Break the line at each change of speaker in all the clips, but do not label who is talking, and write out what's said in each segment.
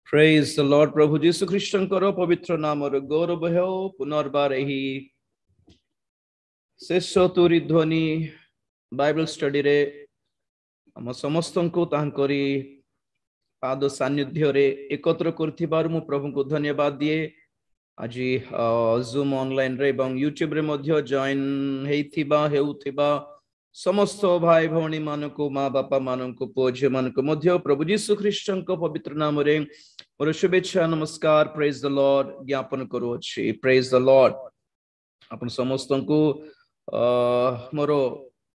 Praise the Lord. प्रभु जीशु ख्रीष्टଙ୍କର पवित्र नामର गौरव ହେଉ। पुनर्बार ଏହି ଶେଷ ତୁରି ଧ୍ୱନି ବାଇବେଲ ଷ୍ଟଡିରେ ଆମ ସମସ୍ତଙ୍କୁ ତାଙ୍କରି ପାଦ ସାନ୍ନିଧ୍ୟରେ ଏକତ୍ର କରିଥିବାରୁ ମୁଁ ପ୍ରଭୁଙ୍କୁ ଧନ୍ୟବାଦ ଦିଏ। ଆଜି ଜୁମ୍ ଅନଲାଇନରେ ଏବଂ ୟୁଟ୍ୟୁବରେ ମଧ୍ୟ ଜଏନ୍ ହେଉଥିବା समस्त भाई भौणी मानक माँ बापा मानक पुओ झी मानक प्रभु जीशु ख्रीष्टଙ୍କ पवित्र नाम रे मोर शुभेच्छा नमस्कार प्रेज द लॉर्ड ज्ञापन करूछि। प्रेज द लॉर्ड आपण समस्त को मोर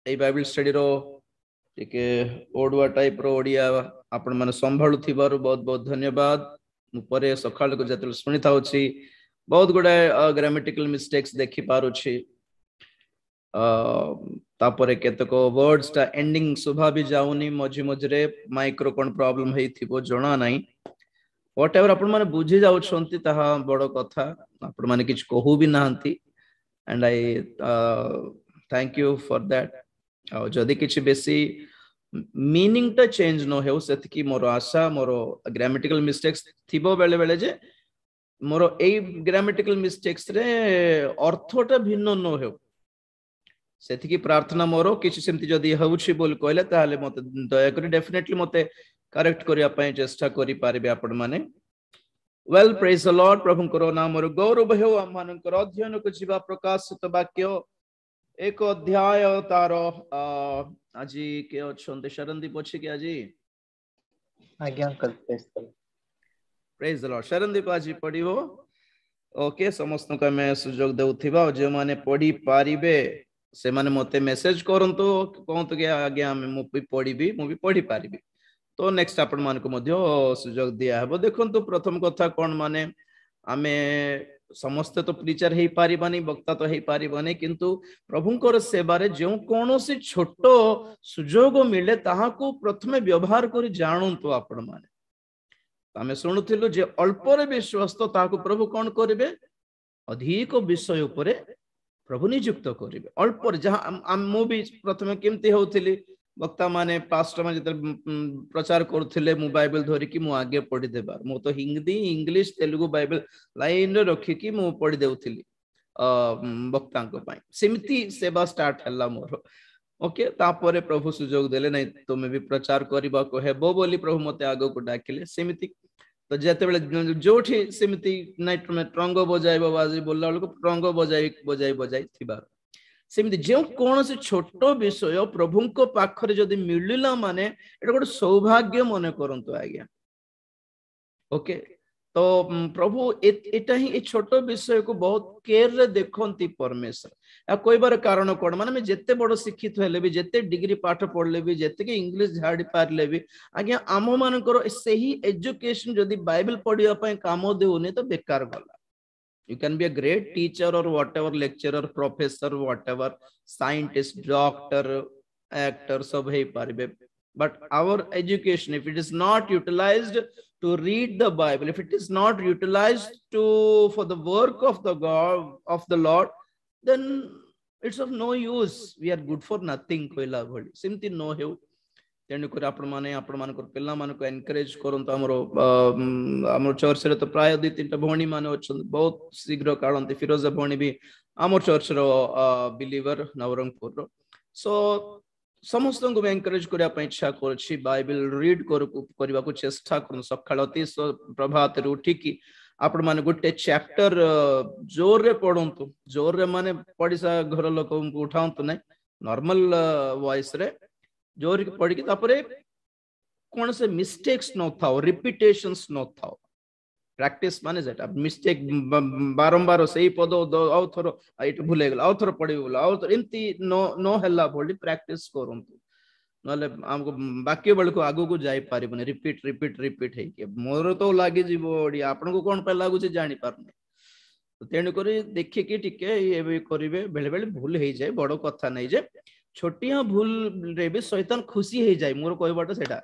ए बाइबल स्टडी रो टिके ओडुआ टाइप रो ओडिया आपण माने संभाळु थिबारु बहुत बहुत धन्यवाद। मु परे सकाळ को जतल सुनि थाउछि बहुत गुडा ग्रामेटिकल मिस्टेक्स देखि पारुछि। तापरे केतक वर्ड्स टा एंडिंग सुभा भी जाउनी मझी मझरे माइक्रो कोन प्रॉब्लम हेई थिबो जणा नाही। व्हाट एवर आपण माने बुझी जाउछंती ताहा बडो कथा आपण माने किछ कहू भी नाहंती and I thank you for that. जदी किछ बेसी मीनिंग टा चेंज न हेउ सेति की मोर आशा मोर ग्रामेटिकल मिस्टेक्स थिबो बेले बेले जे मोर ए ग्रामेटिकल मिस्टेक्स रे अर्थटा भिन्न न हेउ सेति प्रार्थना मोर किसी सेमती जदी होउछि बोल कहले ताले मते दया करी डेफिनेटली मते करेक्ट करिया पय चेष्टा करि पारिबे आपण माने। वेल प्रेज द लॉर्ड प्रभु को नाम रो गौरव हेउ। हम मानकर अध्ययन को जीवा प्रकाशित वाक्य एक अध्याय तार आजी के अछंते शरणदीप अछि के आजी
आज्ञा uncle
praise the Lord Sharandeep आजी पढिबो। ओके समस्त को मैं सुजोग देउथिबा जे माने पढी पारिबे से माने मते मेसेज करंतो कहंतो के आज्ञा मु भी पढिबी मु भी पढी पारिबी तो नेक्स्ट आपण मान को मध्य सुजोग दिया हेबो। देखंतो प्रथम कथा कोन माने आमे समस्त तो प्रीचर हेई पारिबानी वक्ता तो हेई पारिबानी किंतु प्रभुंकर सेवारे जो कोनोसी छोटो सुजोग मिले ताहा को प्रथमे व्यवहार करी जानंतो आपण माने। आमे सुनुथिलु जे अल्परे विश्वास तो ताहा को प्रभु कोन करिवे अधिक विषय उपरे प्रभु नियुक्त करिवे। अल्प जहाँ मु भी प्रथमे केमती होउथिली वक्ता माने पास्टर माने जते प्रचार करथिले मु बाइबल धरि कि मु आगे पढि देबार मु तो Hindi English Telugu Bible line रे रखि कि मु पढि देउथिली वक्ता को पई सेमती सेवा स्टार्ट हल्ला मोर। ओके तापरे प्रभु सुजोग देले नै तुमे भी प्रचार करबा को हेबो बोली प्रभु मते आगो को डाकिले सेमती तो जेते बेले जोठी सेमती नाइट में ट्रंग बजाइबो बाजी बोलला लोक ट्रंग बजाई थिबा सेमती जे कोन से छोटो विषय प्रभुंको पाखरे जदी मिलिला माने एटा गोटे सौभाग्य मने करंतो आज्ञा। ओके तो प्रभु एटा ही छोटो विषय को बहुत केयर रे देखंती परमेश्वर आ कोइबार कारण कोन माने मैं जेते बड़ शिक्षित हेले भी जेते डिग्री पाठ पढ़ले भी जेते के इंग्लिश झाड़ी पारले भी आज्ञा आम मानकर सही एजुकेशन जदी बाइबल पढ़िया पय काम देउनी तो बेकार गला। You can be a great teacher or whatever lecturer professor whatever scientist doctor actor सब हे पारिबे but our education if it is not utilized to read the Bible if it is not utilized to for the work of the God of the Lord then it's of no use we are good for nothing कोइला भली सिमती no हेउ। तेणु कर आपण माने पिल्ला मान को एनकरेज करंतो हमर चर्च रे तो प्राय 2-3 भौणी माने अछन बहुत शीघ्र काढंती फिरोजा भौणी भी हमर चर्च रो बिलीवर नवरंगपुर रो सो समस्त को एनकरेज करिया पय इच्छा करछि बाइबल रीड करबा को चेष्टा करन सखाळती प्रभात रे उठी की आपण माने गोटे चैप्टर जोर रे पढंतु जोर रे माने पडिसा घर लोक को उठांतु नै नॉर्मल वॉइस रे जोर के पढ़ के तापरे कौन से मिस्टेक्स न थाओ रिपीटेशंस न थाओ प्रैक्टिस माने जेटा मिस्टेक बारंबार सही पद आउ थरो एट भूले गेल आउ थरो पढ़ी बोला आउ थरो एमती नो हल्ला बोली प्रैक्टिस करंतु नले हमको बाकी बेल को आगु को जाई पारिबने रिपीट रिपीट रिपीट है के मोर तो लागी जीवो ओडी आपन को कोन पे लागु छै जानि पारने तो तेनु करी देखि कि टिके ए करिवे बेले बेले भूल हे जाय बडो कथा नै जे छोटिया भूल रे भी शैतान खुशी हे जाय मोर कहबाटा सेटा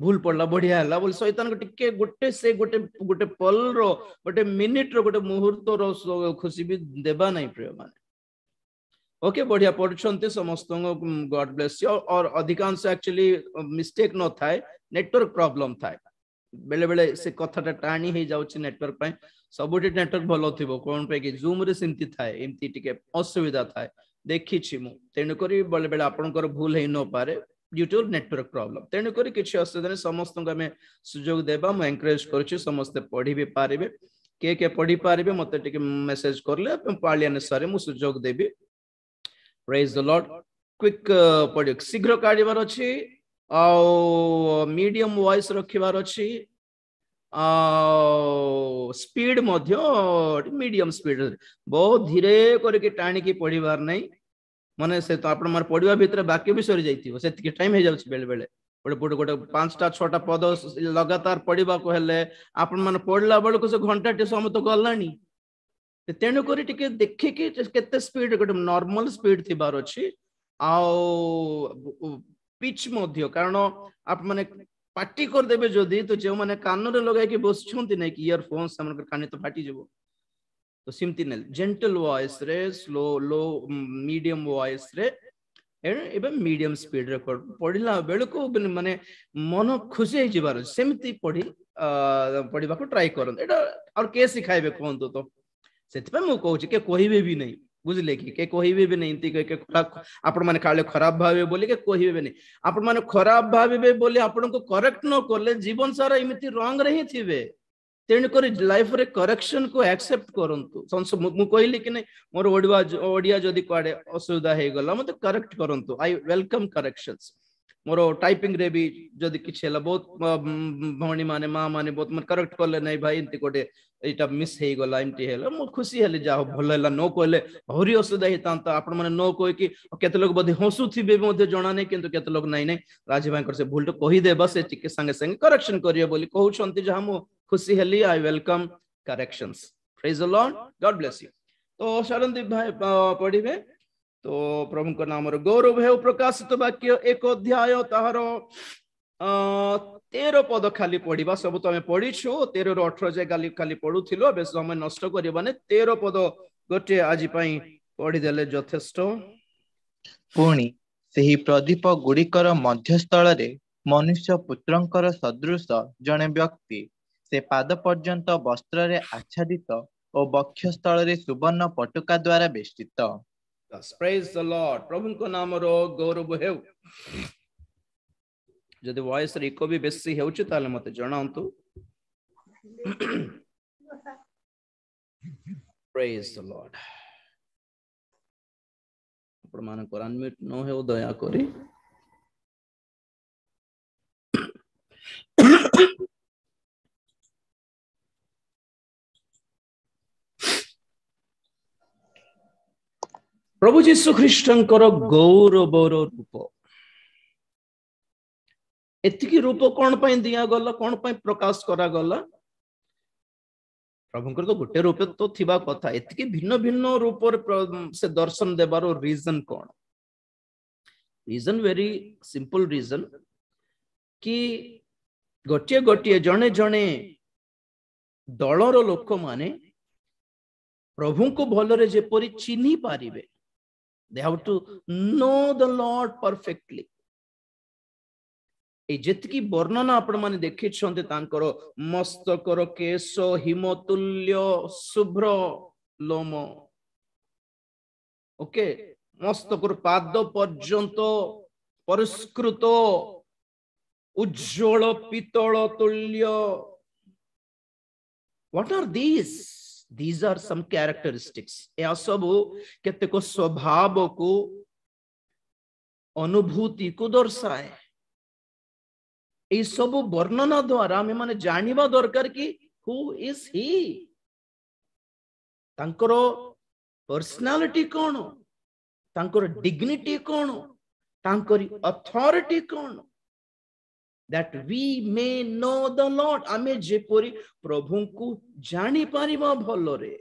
भूल पड़ला बढ़िया हला बोल शैतान को टिके गोटे से गोटे पल रो गोटे मिनिट रो गोटे मुहूर्त रो खुशी भी देबा नै प्रिय माने। ओके बढ़िया पढ़छंते समस्त गॉड ब्लेस यू और अधिकांश एक्चुअली मिस्टेक न थाए नेटवर्क प्रॉब्लम थाए बेले बेले से कथाटा टाणी हो जाउछि नेटवर्क पे सबुठी नेटवर्क भलो थिबो कोन पे कि जूम रे सिमती थाए एमती टिके असुविधा थाए देखि छि मु तेनु करी बेले बेले आपनकर भूल हे न पारे ड्यू टू नेटवर्क प्रॉब्लम तेनु करी किछि असुविधा नै समस्त को हमें सुयोग देबा म एनकरेज करछि समस्त पढी भी पारिबे के पढी पारिबे मते टिके मेसेज करले पाळी अनुसार मु सुयोग देबी प्रेज द लॉर्ड क्विक पढि शीघ्र काढिबार अछि आ मीडियम वॉइस रखिबार अछि स्पीड मध्य मीडियम स्पीड बहुत धीरे करके टाणी की पढ़िबार नहीं माने से तो आपण मार पढ़िबा भितर बाकी भी सरी जाइतिबो सेति टाइम हे जाउछ बेले बेले गोटे गोटे 5टा 6टा पद लगातार पढ़िबा को हेले आपण माने पढ़ला बेल को से घंटा टे समय तो गलानी तेणु करी टिके देखि कि केते स्पीड गोटे नॉर्मल स्पीड थिबार अछि आ पिच मध्य कारण आप माने पार्टी कर देबे जदी तो जे माने कान रे लगाय के बसछंती नै कि इयरफोन्स हमर कानी तो फाटी जबो तो सिमती नै जेंटल वॉइस रे स्लो लो मीडियम वॉइस रे एबे मीडियम स्पीड रे पढिला बेलको माने मन खुशी हे जिबार सेमती पढी पढिबा को ट्राई करन एटा और के सिखाइबे कोन तो सेति पे मु कहूची के कहिबे भी नै बुझले कि के कहिबे भी नै इंती के आपण माने खाले खराब भावे बोली के कहिबे नै आपण माने खराब भावे बोली आपण को करेक्ट न करले जीवन सारा इमिति रंग रही थिबे तेणु करी लाइफ रे करेक्शन को एक्सेप्ट करंतु मु कहली कि नै मोर ओडिया जदी काडे असुविधा हे गला मते करेक्ट करंतु आई वेलकम करेक्शंस मोर टाइपिंग रे भी जदी किछ हला बहुत भौणी माने मां माने बहुत मन करेक्ट करले नै भाई इंती कोटे एटा मिस हे गला एमटी हेला मु खुशी हेले जाओ भल हेला नो कहले हरि असुविधा हेतांत आपण माने नो कहि कि केते लोग बदे हंसु थिबे मते जणा नै किंतु केते लोग नै नै राजी भाई से भूल तो कहि देबा से टिके संगे संगे करेक्शन करियो बोली कहउछंती जहा मु खुशी हेली I welcome corrections praise the lord god bless you तो शरणदीप भाई पढ़िबे तो प्रभु को नाम रो गौरव है प्रकाशित वाक्य 1 अध्याय ताहारो 13 पद खाली पढ़िबा सब तो हमें पढ़िछु 13 रो 18 जे खाली पढुथिलो बे समय नष्ट करबाने 13 पद गोटे आजि पई पढ़ी देले यथेष्ट
पुणी सेही प्रदीप गुड़िकर मध्यस्थल रे मनुष्य पुत्रंकर सदृश जने व्यक्ति से पाद पर्यंत वस्त्र रे आच्छादित और वक्षस्थल रे सुवर्ण पटुका द्वारा बेष्टित
प्रेज द लॉर्ड प्रभु को नाम रो गौरव हेउ जदि वॉइस रे इको भी बेसी हेउछ ताले मते जणांतु प्रेज द लॉर्ड प्रमाण को अनम्यूट न हेउ दया करी प्रभु जीशु ख्रीष्टंकर गौरवर रूप एतिकी रूप कौन पाई दिया गला कौन पाई प्रकाश करा गला प्रभुंकर तो गोटे रूप तो थिबा कथा एतिकी भिन्न भिन्न रूप से दर्शन देबारो रीजन कौन रीजन वेरी सिंपल रीजन कि गोटे गोटे जने जने दलर लोक माने प्रभु को भलरे जेपरि चिन्ही पारिबे they have to know the Lord perfectly ए जेतकी वर्णना आपण माने देखि छन्ते तांकर मस्तकर केश हिमतुल्य शुभ्र लोम ओके मस्तकर पाद पर्यंत परिष्कृत उज्ज्वल पीतल तुल्य what are these are some characteristics या सब केते को स्वभाव को अनुभूति को दर्शाए ए सब वर्णना द्वारा हमें माने जानिबा दरकार कि हु इज ही तांकर पर्सनालिटी कोन तांकर डिग्निटी कोन तांकर authority cone that we may know the Lord आमे जेपरि प्रभु को जानि पारिबा भलरे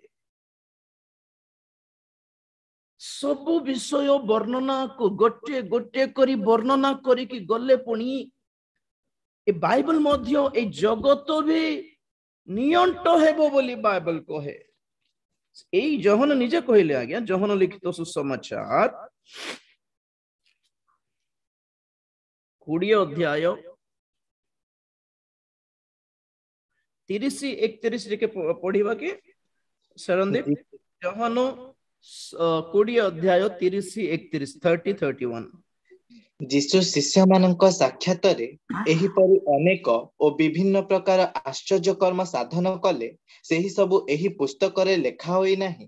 सब विषय वर्णना को गोटे गोटे करी वर्णना करी कि गले पुणी ए बाइबल मध्य ए जगत भी नियंट हेबो बोली बाइबल कहे ए जहन निजे कहले आज्ञा जहन लिखित सुसमाचार 20 अध्याय 30 31 रे के पढ़िबा के शरणदीप योहान 20 अध्याय 30 31 30 31
ଯୀଶୁ ଶିଷ୍ୟମାନଙ୍କ ସାକ୍ଷାତରେ ଏହିପରି ଅନେକ ଓ ବିଭିନ୍ନ ପ୍ରକାର ଆଶ୍ଚର୍ଯ୍ୟ କର୍ମ ସାଧନ କଲେ, ସେହି ସବୁ ଏହି ପୁସ୍ତକରେ ଲେଖା ହୋଇନାହିଁ।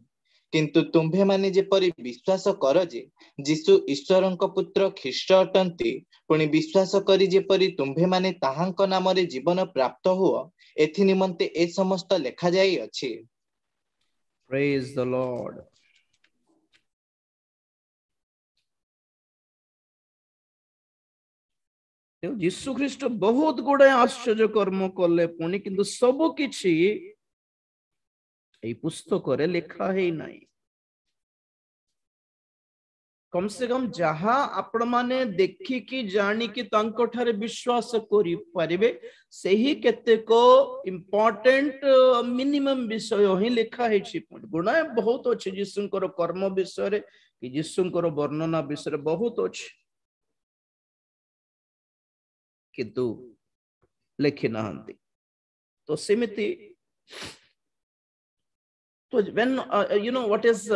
କିନ୍ତୁ ତୁମ୍ଭେମାନେ ଯେପରି ବିଶ୍ୱାସ କର ଯେ ଯୀଶୁ ଈଶ୍ୱରଙ୍କ ପୁତ୍ର ଖ୍ରୀଷ୍ଟ ଅଟନ୍ତି, ପୁଣି ବିଶ୍ୱାସ କରି ଯେପରି ତୁମ୍ଭେମାନେ ତାହାଙ୍କ ନାମରେ ଜୀବନ ପ୍ରାପ୍ତ ହୁଅ, ଏଥି ନିମନ୍ତେ ଏ ସମସ୍ତ ଲେଖାଯାଇଅଛି।
Praise the Lord. यीशु ख्रीष्ट बहुत गुड़े आश्चर्य कर्म कले पुणी किंतु सब किछि एई पुस्तक रे लिखा है नहीं। कम से कम जहा आपण माने देखि कि जानी कि तांको ठारे विश्वास करि परिबे सेही केतेक इंपोर्टेंट मिनिमम विषय ही लिखा है छि। गुणा बहुत अछि यीशुंकर कर्म विषय रे कि यीशुंकर वर्णना विषय रे बहुत अछि किंतु लिखि नाहंती। तो सेमिति तो when you know what is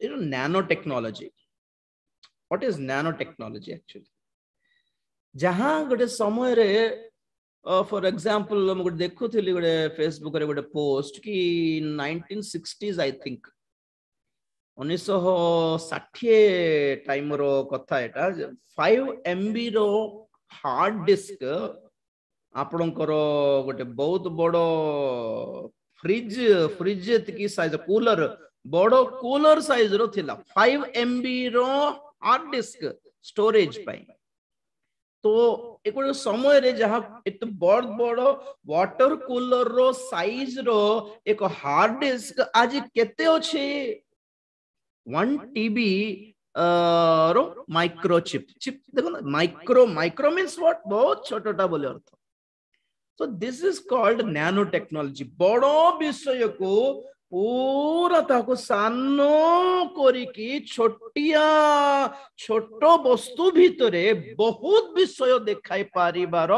nanotechnology, what is nanotechnology actually? जहां गोटे समय रे फॉर एग्जांपल हम गोटे देखुथिली गोटे फेसबुक रे गोटे पोस्ट कि 1960s आई थिंक 1960 टाइम रो कथा एटा 5 MB रो हार्ड डिस्क आपणकर गोटे बहुत बड़ फ्रिज की साइज कूलर बड़ कूलर साइज रो थिला 5 MB रो हार्ड डिस्क स्टोरेज पाई। तो एक समय रे जहां एत बड़ बड़ वाटर कूलर रो साइज रो एक हार्ड डिस्क आज केते अछि 1 TB रो माइक्रोचिप चिप देखो ना माइक्रो मींस व्हाट बहुत छोटटा बोले अर्थ। So this is called nanotechnology। बड़ो विषय को पूरा ताको सानो करिकी छोटिया छोटो वस्तु भितरे बहुत विषय देखाई पारिबार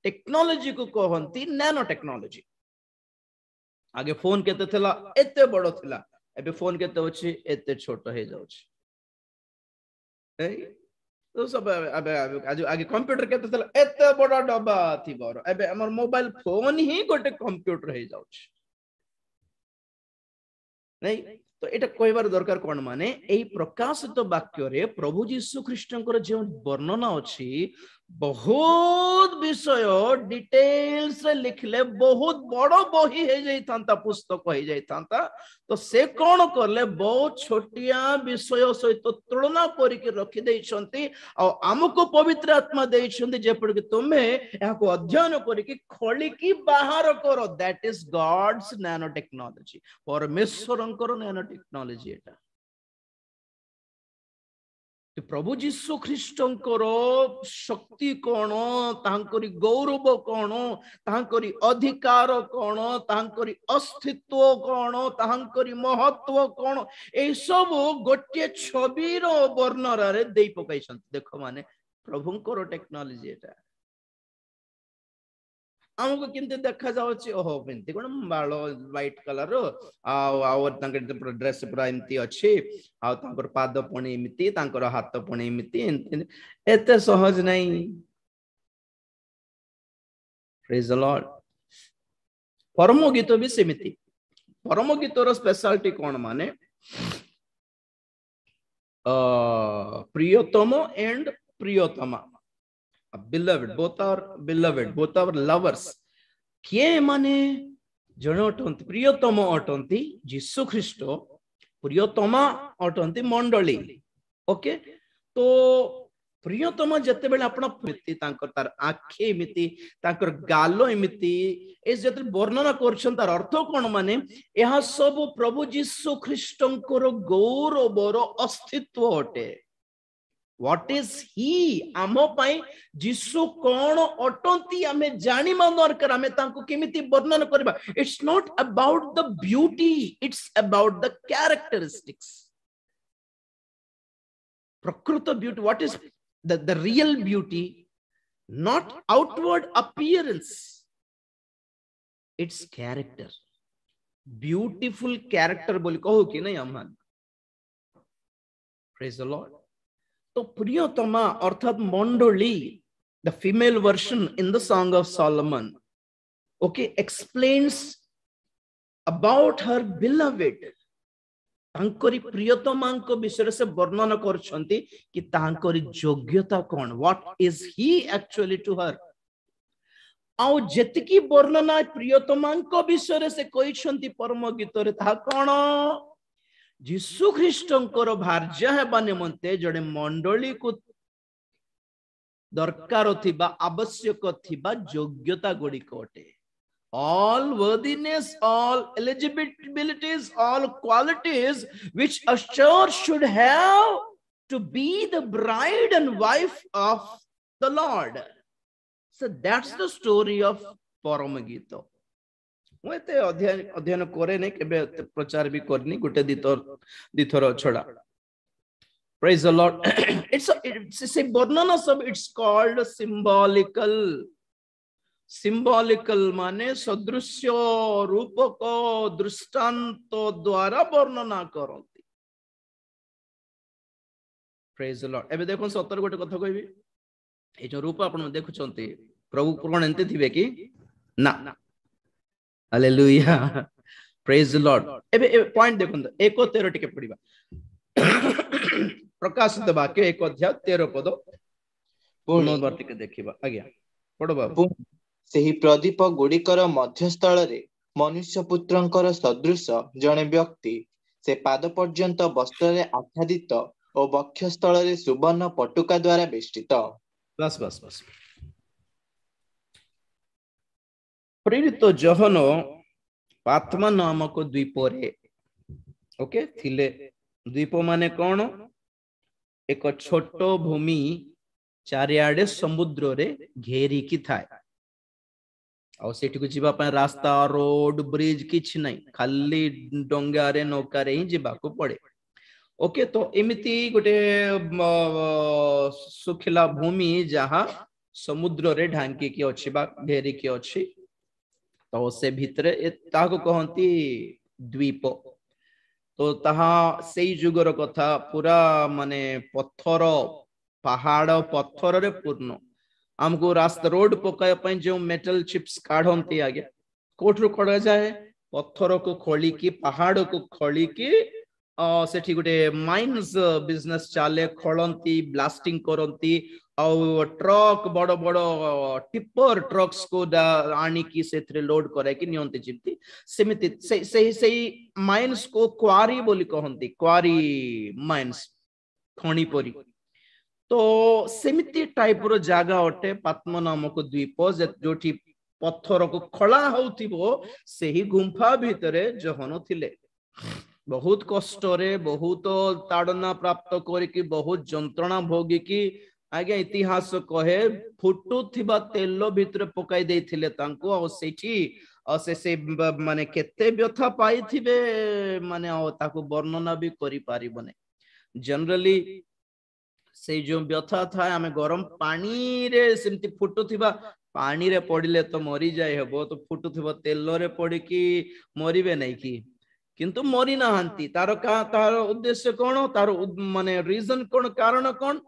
टेक्नोलॉजी को कहंती नैनो टेक्नोलॉजी। आगे फोन केते थिला एते बड़ो थिला, एबे फोन केते अछि एते छोटो हे जाउछि। तो सब आगे कंप्यूटर केते थिला एते बड़ा डब्बा थिबार, एबे हमर मोबाइल फोन ही गोटे कंप्यूटर हे जाउछि नहीं। तो एटा कहबार दरकार कोन माने एई प्रकाशित वाक्य रे प्रभु यीशु ख्रीष्टंकर जे वर्णना अछि बहुत विषय डिटेल्स रे लिखले बहुत बड़ बही हे जाई थांता पुस्तक हे जाई थांता। तो से कोन करले बहुत छोटिया विषय सहित तुलना करिके रखि दैछंती आ हमको पवित्र आत्मा दैछंती जे पड़ के तुमे याको अध्ययन करिके खोलिकी बाहर करो। That is God's nano technology, परमेश्वरंकर नैनो टेक्नोलॉजी एटा। प्रभु जीशु ख्रीष्टंकर शक्ति कौन, तांकरी गौरव कौन, तांकरी अधिकार कौन, तांकरी अस्तित्व कौन, तांकरी महत्व कौन, ए सब गोटे छबिर वर्णन रे देई पकाइछन। देखो माने प्रभुंकर टेक्नोलॉजी एटा हमको किंतु देखा जाउछि ओहो बिनती कोन बालो व्हाइट कलर आ तांकर ड्रेस पूरा एमती अछि आ तांकर पाद पणी एमती तांकर हाथ पणी एमती एते सहज नहीं। Praise the Lord. परम गीत भी सेमिति। परम गीतर स्पेशलिटी कोन माने प्रियतम एंड प्रियतमा, beloved, both are beloved, both are lovers। किए माने जन अटंती प्रियतम अटंती यीशु ख्रीष्ट, प्रियतमा अटंती मंडली। ओके, तो प्रियतमा जते बेले आपण मिति तांकर तार आखे मिति तांकर गालो एमिति ए जते वर्णना करछन तार अर्थ कोन माने यह सब प्रभु यीशु ख्रीष्टंकर गौरवर अस्तित्व अटे। What is he? आमो पाई जीसु कौन अटंती आमे जानी मा दरकार, आमे तांको केमिति वर्णन करबा। It's not about the beauty, it's about the characteristics। प्रकृत beauty, what is the real beauty? Not outward appearance, it's character beautiful character बोली कहू कि नहीं हम प्रेज द लॉर्ड तो प्रियतमा अर्थात मंडली the female version in the song of Solomon okay explains about her beloved तांकरी प्रियतमांको विषय से वर्णन करछंती कि तांकरी योग्यता कोन what is he actually to her आउ जेतिकी वर्णना प्रियतमांको विषय से कहिछंती परम गीत रे ता कोन यीशु ख्रीष्टंकर भार्या हेबा निमंते जड़े मंडली को दरकार थिबा आवश्यक थिबा योग्यता गुडी कोटे all worthiness, all eligibilities, all qualities which a church should have to be the bride and wife of the Lord. So that's the story of Paramagita. मुझे अध्ययन करे नहीं केबे प्रचार भी करनी गुटे दिथर छोड़ा. Praise the Lord. It's a वर्णन सब it's called symbolical. सिंबॉलिकल माने सदृश्य रूपक दृष्टांत द्वारा वर्णना करती. Praise the Lord. एबे देखो 17 गोटे कथा कहबी ए जो रूप आपण देखुचंती प्रभु कोन एंते थिबे कि ना हालेलुया प्रेज द लॉर्ड. एबे पॉइंट देखो 1:13 टिके पढिबा प्रकाशित वाक्य 1:13 पद पुनर्ବାର टिके देखिबा. आज्ञा पढो बाबू.
ସେହି ପ୍ରଦୀପ ଗୁଡ଼ିକର ମଧ୍ୟସ୍ଥଳରେ ମନୁଷ୍ୟ ପୁତ୍ରଙ୍କର ସଦୃଶ ଜଣେ ବ୍ୟକ୍ତି ସେ ପାଦ ପର୍ଯ୍ୟନ୍ତ ବସ୍ତ୍ରରେ ଆଚ୍ଛାଦିତ ଓ ବକ୍ଷସ୍ଥଳରେ ସୁବର୍ଣ୍ଣ ପଟୁକା ଦ୍ୱାରା ବେଷ୍ଟିତ.
बस बस बस. प्रेरित जोहन पात्मा नामक द्वीपरे ओके थिले. द्वीप माने कोन एक छोट भूमि चारिआडे समुद्र रे घेरी की थाए और सेठी को जीवा पाए रास्ता रोड ब्रिज किछ नहीं खाली डोंगा रे नौका रे ही जीवा को पड़े. ओके तो एमिति गोटे सुखिला भूमि जहां समुद्र रे ढांकी की अछि बा घेरी की अछि तो से भितरे ता को कहंती द्वीप. तो ताहा सेई जुगर कथा पूरा माने पत्थर पहाड़ पत्थर रे पूर्ण हमको रास्ता रोड पकाय जो मेटल चिप्स काढ़ती आगे कोठरू खड़ा जाए पत्थर को खोली की पहाड़ को खोली की सेठी गोटे माइन्स बिजनेस चाले खोलती ब्लास्टिंग करती और ट्रक बड़ बड़ टिपर ट्रक्स को आनी की से लोड करे कि नियंती जिमती सेमिति से माइन्स को क्वारी बोली कहंती क्वारी माइन्स खणी परी. तो सेमिति टाइप रो जागा अटे पात्म नामक द्वीप जोठी पत्थर को खला होथिबो सेही गुंफा भितरे जोहन थिले. बहुत कष्ट रे बहुत ताड़ना प्राप्त करिकी बहुत जंत्रणा भोगी की आगे इतिहास कहे फुटुथिबा तेल भितरे पकाई देथिले तांको और सेठी से माने केते व्यथा पाइथिबे माने ताको वर्णना भी करि पारिबने. जनरली से जो व्यथा था आम गरम पानी रे सेमती फुटुथिबा पानी रे पड़िले तो मरी जाय हेबो तो फुटुथिबा तेल रे पड़िकी मरिबे नै कि किंतु मरी नाहंती. तार उद्देश्य कोन तार माने रीजन कोन कारण कोन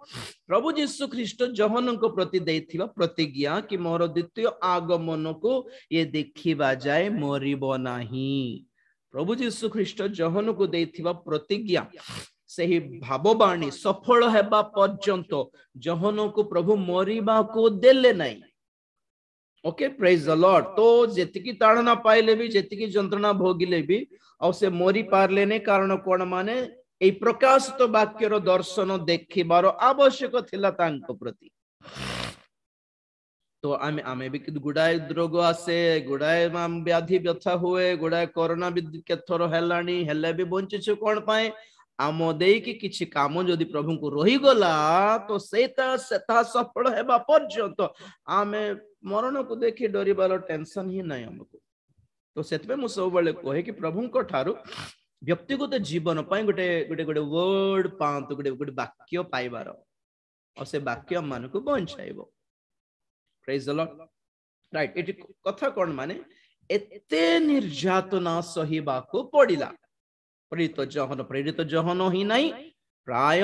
प्रभु यीशु ख्रीष्ट जोहन को प्रति देथिबा प्रतिज्ञा कि मोर द्वितीय आगमन को ये देखिबा जाय मरिबो नाही. प्रभु यीशु ख्रीष्ट जोहन को देथिबा प्रतिज्ञा सही भाववाणी सफल हेबा पर्यंत जोहन को प्रभु मरिबा को देले नहीं. Okay praise the Lord. तो जेतिकी ताड़ना पाइले भी जेतिकी जंत्रणा भोगिले भी और से मरी पारले ने कारण कोन माने ए प्रकाशित वाक्यर दर्शन देखिबार आवश्यक थिला तांको प्रति. तो आमे भी गुड़ाए रोग आसे गुड़ाए व्याधि व्यथा हुए गुड़ाए कोरोना भी केथर हेलानी हेले भी बंचिछु कोन पाए आम देकी किछि काम जदि प्रभु को रही गला तो सेता सफल हेबा पर्यंत आमे मरण को देखि डरिबार टेंशन ही नहीं हमको. तो सेतबे मु सब बेले कहे कि प्रभु को ठारू व्यक्तिगत जीवन पाए गोटे गोटे गोटे वर्ड पांत गोटे गोटे वाक्य पाइबार और से वाक्य मान को बंचाइबो. Praise the Lord. राइट. एटी कथा कोन माने एते निर्यातना सहिबाकू पड़िला। प्रेरित जहन ही नहीं, प्राय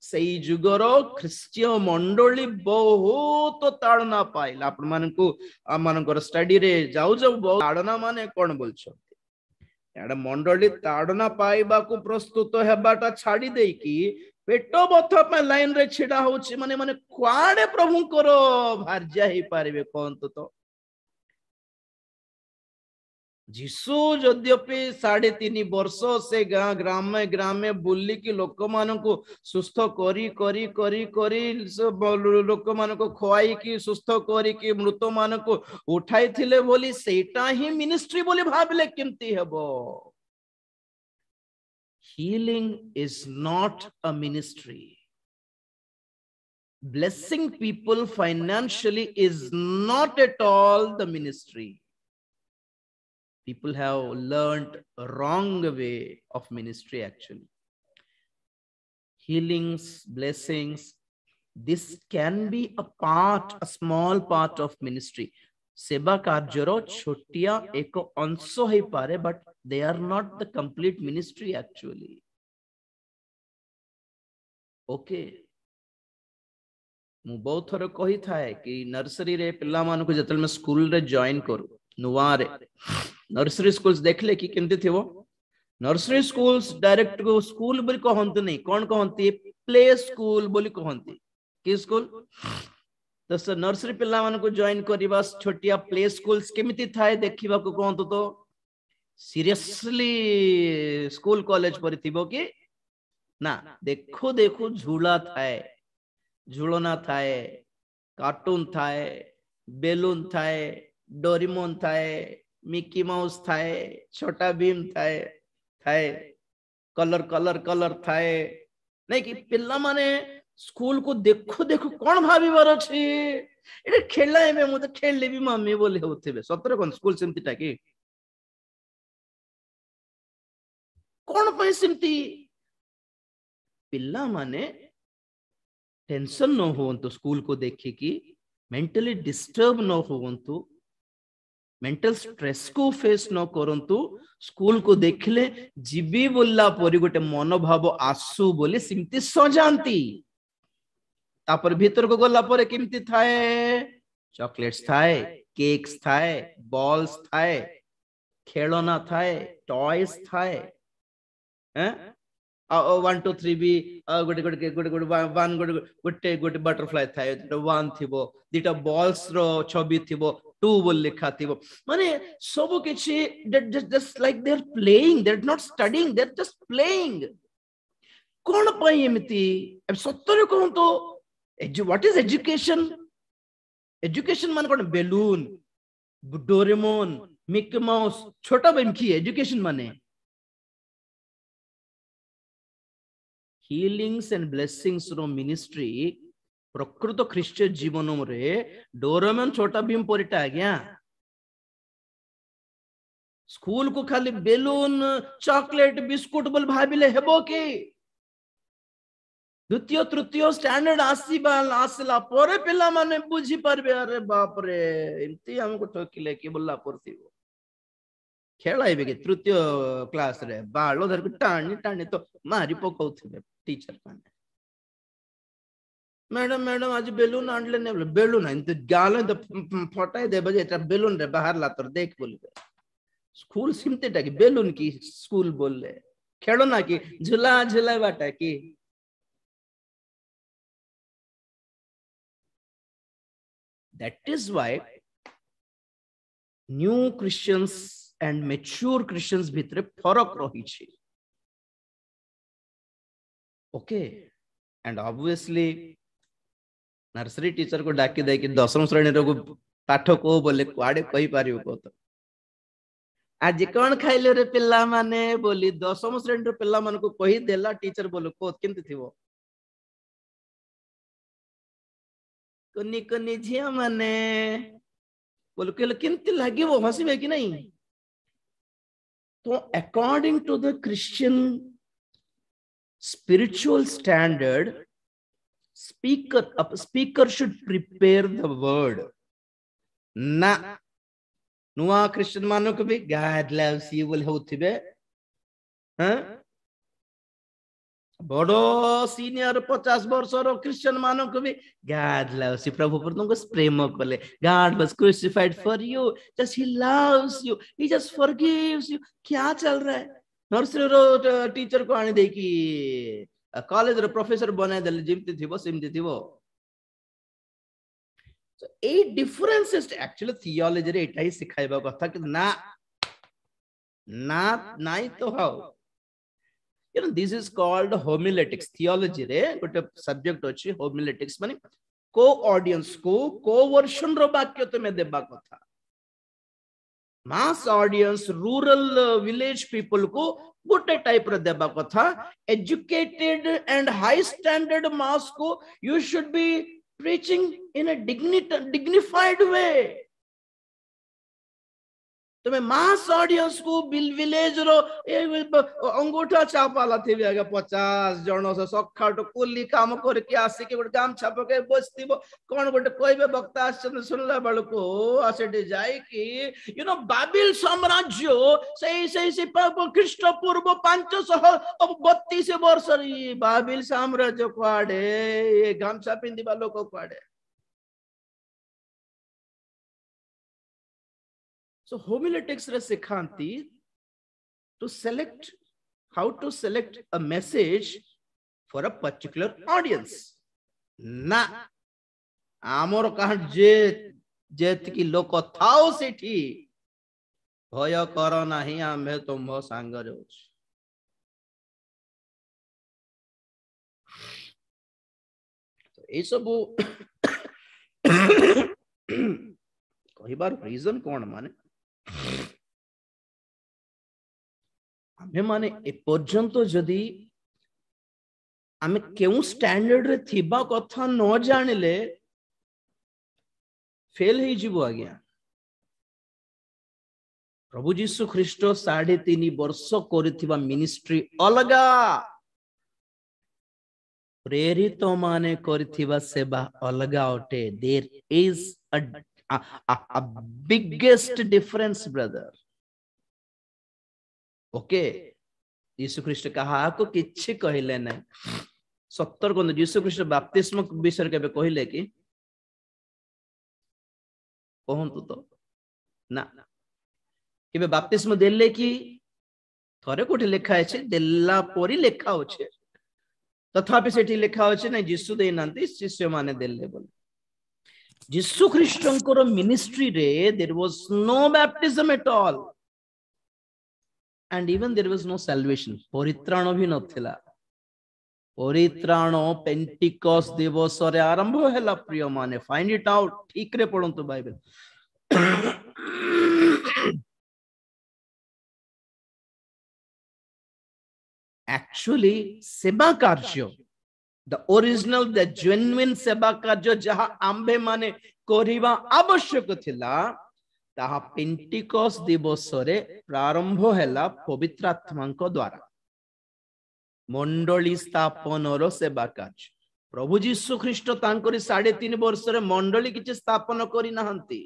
सेई जुगर ख्रिस्टीय मंडली बहुत ताड़ना पाइला। आपण मानकू आ मानकर स्टडी रे जाऊ जाऊ बहुत ताड़ना माने कोन बोलछो याडा मंडली ताड़ना पाइबा को प्रस्तुत हेबाटा छाड़ी देई कि पेट बथा पे लाइन रे छिडा होछि माने माने कुआडे प्रभु करो भार्या ही पारिबे कोंतो तो। जीसु यद्यपि 3.5 वर्ष से गाँ ग्रामे ग्रामे बुली की लोक मानकू सुस्थ करी करी करी करी लोक मानकू खुआई की सुस्थ करी की मृत मानकू उठाई थिले बोली सेटा ही मिनिस्ट्री बोली भाबिले केमती हेबो। Healing is not a ministry. Blessing people financially is not at all the ministry. People have learned a wrong way of ministry actually. Healings, blessings, this can be a part, a small part of ministry. सेवा career छोटिया एक अंश हो पारे, but they are not the complete ministry actually. Okay. मु बहुत थोर कही थाए कि नर्सरी रे पिला मान को जतल में स्कूल रे जॉइन करू नुवारे नर्सरी स्कूल्स देखले कि केमती थिवो। नर्सरी स्कूल्स डायरेक्ट को स्कूल बोली कहंतु नहीं, कोन कहंती प्ले स्कूल बोली कहंती। कि स्कूल तो से नर्सरी पिला मान को जॉइन करबा छोटिया प्ले स्कूल्स केमिति थाए देखिबा को कहंतु तो सीरियसली स्कूल कॉलेज पर थिबो कि ना। देखो देखो झूला थाए, झूलना थाए, कार्टून थाए, बेलून थाए, डोरेमोन थाए, मिकी माउस थाए, छोटा भीम थाए थाए कलर कलर कलर थाए नहीं कि पिल्ला माने स्कूल को देखो देखो कौन भाभी बार अछि एटा खेला एमे मु तो खेल लेबी मम्मी बोले होथिबे। सतरे कोन स्कूल सेमती टाकी कौन पय सेमती पिल्ला माने टेंशन न होवंतु स्कूल को देखि कि मेंटली डिस्टर्ब न होवंतु, मेंटल स्ट्रेस को फेस न करंतु। स्कूल को देखले जीबी बोलला परि गोटे मनोभाव आसु बोली सिमती सजांती। तापर भीतर को गला पर केमती थाए चॉकलेट्स थाए, केक्स थाए, बॉल्स थाए, खेलना थाए, टॉयज थाए। हैं 1 2 3 भी गोटे गोटे गोटे गोटे वन गोटे गोटे गोटे बटरफ्लाई थाए, वन थिबो, दिटा बॉल्स रो छवि थिबो, 2 बोल लिखा थिबो। माने सब किछि just like they are playing, they are not studying, they are just playing. कोन पई एमिति अब सत्तर कहूं तो व्हाट इज एजुकेशन? एजुकेशन मान कोन बेलून, डोरेमोन, मिकी माउस, छोटा बेमकी एजुकेशन माने। हीलिंग्स एंड ब्लेसिंग्स रो मिनिस्ट्री प्रकृत ख्रिस्टियन जीवन रे डोरेमोन छोटा भीम परिटा आज्ञा। स्कूल को खाली बेलून चॉकलेट बिस्कुट बोल भाबिले हेबो कि द्वितीय तृतीय स्टैंडर्ड आसला पर पिला माने बुझी पारबे अरे बाप रे एमती हमको ठकिले कि बोलला परथिबो खेलाइबे कि तृतीय क्लास रे बालो धर टाणी टाणी तो मारी पकाउथिबे टीचर माने। मैडम मैडम आज बेलून आनले ने बेलून आन तो गाल तो फटाई देबे जे एटा बेलून रे बाहर ला तर देख बोलबे। स्कूल सिमते टाकी बेलून की स्कूल बोलले खेलना की झूला झूला बाटा की। That is why new Christians and mature Christians भितरे फरक रही छे। Okay and obviously nursery teacher को डाकी दे कि 10वीं श्रेणी रो पाठ को बोले कुआडे कहि पारियो को तो आज कोन खाइले रे पिल्ला माने बोली 10वीं श्रेणी रो पिल्ला मन को कहि देला टीचर बोलो को केमति थिवो कन्नी कन्नी झिया माने बोलो के केमति लागिवो हसीबे कि नहीं। तो according to the christian spiritual standard speaker should prepare the word, नुआ क्रिश्चियन मानो को भी गॉड लव्स यू बोल होथिबे हैं बड़ो सीनियर 50 वर्षर क्रिश्चियन मानो को भी गॉड लव्स यू प्रभु पर तुमको प्रेम कले God was crucified for you just he loves you he just forgives you क्या चल रहा है नर्सरी रो टीचर को आनी दे कि कॉलेज रो प्रोफेसर बनाय देले जिमति थिबो सिमति थिबो so a difference is actually theology रे एटा ही सिखाइबा कथा कि ना नाइ तो how you know this is called homiletics theology रे गोटे सब्जेक्ट अछि homiletics माने को ऑडियंस को वर्षन रो वाक्य तमे देबा कथा mass audience rural village people को गोटे टाइप रे देबा कथा एजुकेटेड एंड हाई स्टैंडर्ड मास को you should be preaching in a dignified way तुम्हें मास ऑडियंस को विलेज रो अंगूठा छापाला थी आगे 50 जन से सखाटो कुली काम करके आसिके गोटे गाम छाप के बसथिबो कोन गोटे कहबे वक्ता आछन सुनला बेलको आसेटी जाय कि यू नो बाबिल साम्राज्य से ख्रीष्ट पूर्व 532 वर्ष री बाबिल साम्राज्य कुआडे ये गाम छापिंदिबा लोक कुआडे So homiletics re sikhanti to select how to select a message for a particular audience. Na amor kah jet ki loko thao sethi bhaya karo nahi ame tumho sangare hoch. So ei sabu kahibar reason kon mane आमे माने ए पर्यंत जदि आमे केउ standard रे थिबा कथा न जानिले फेल ही जीवो आज्ञा प्रभु यीशु ख्रीष्ट 3.5 वर्ष करिथिबा मिनिस्ट्री अलगा प्रेरित माने करिथिबा सेवा अलगा ओटे there is a biggest difference brother okay यीशु ख्रीष्ट कहा को किछि कहिले नै 70 को यीशु ख्रीष्ट बपतिस्म विषय केबे कहिले कि कहंतु तो ना केबे बपतिस्म देले कि थरे कोठी लेखा अछि देला परी लेखा होचे तथापि सेठी लेखा होचे नै यीशु देई नांती शिष्य माने देले बोल यीशु ख्रीष्टंकर मिनिस्ट्री रे there was no baptism at all and even there was no salvation परित्राण भी नथिला परित्राण पेंटिकॉस दिवस रे आरंभ हैला प्रिय माने फाइंड इट आउट ठीक रे पढंतु बाइबल एक्चुअली सेवा कार्य the original the genuine सेवा कार्य जहा आंबे माने करिबा आवश्यक थिला ताहा पेंटिकॉस दिवस रे प्रारंभ हैला पवित्र आत्मांक द्वारा मंडली स्थापन रो सेवा कार्य प्रभु यीशु ख्रीष्ट तांकरी 3.5 वर्ष रे मंडली किछि स्थापन करि नाहंती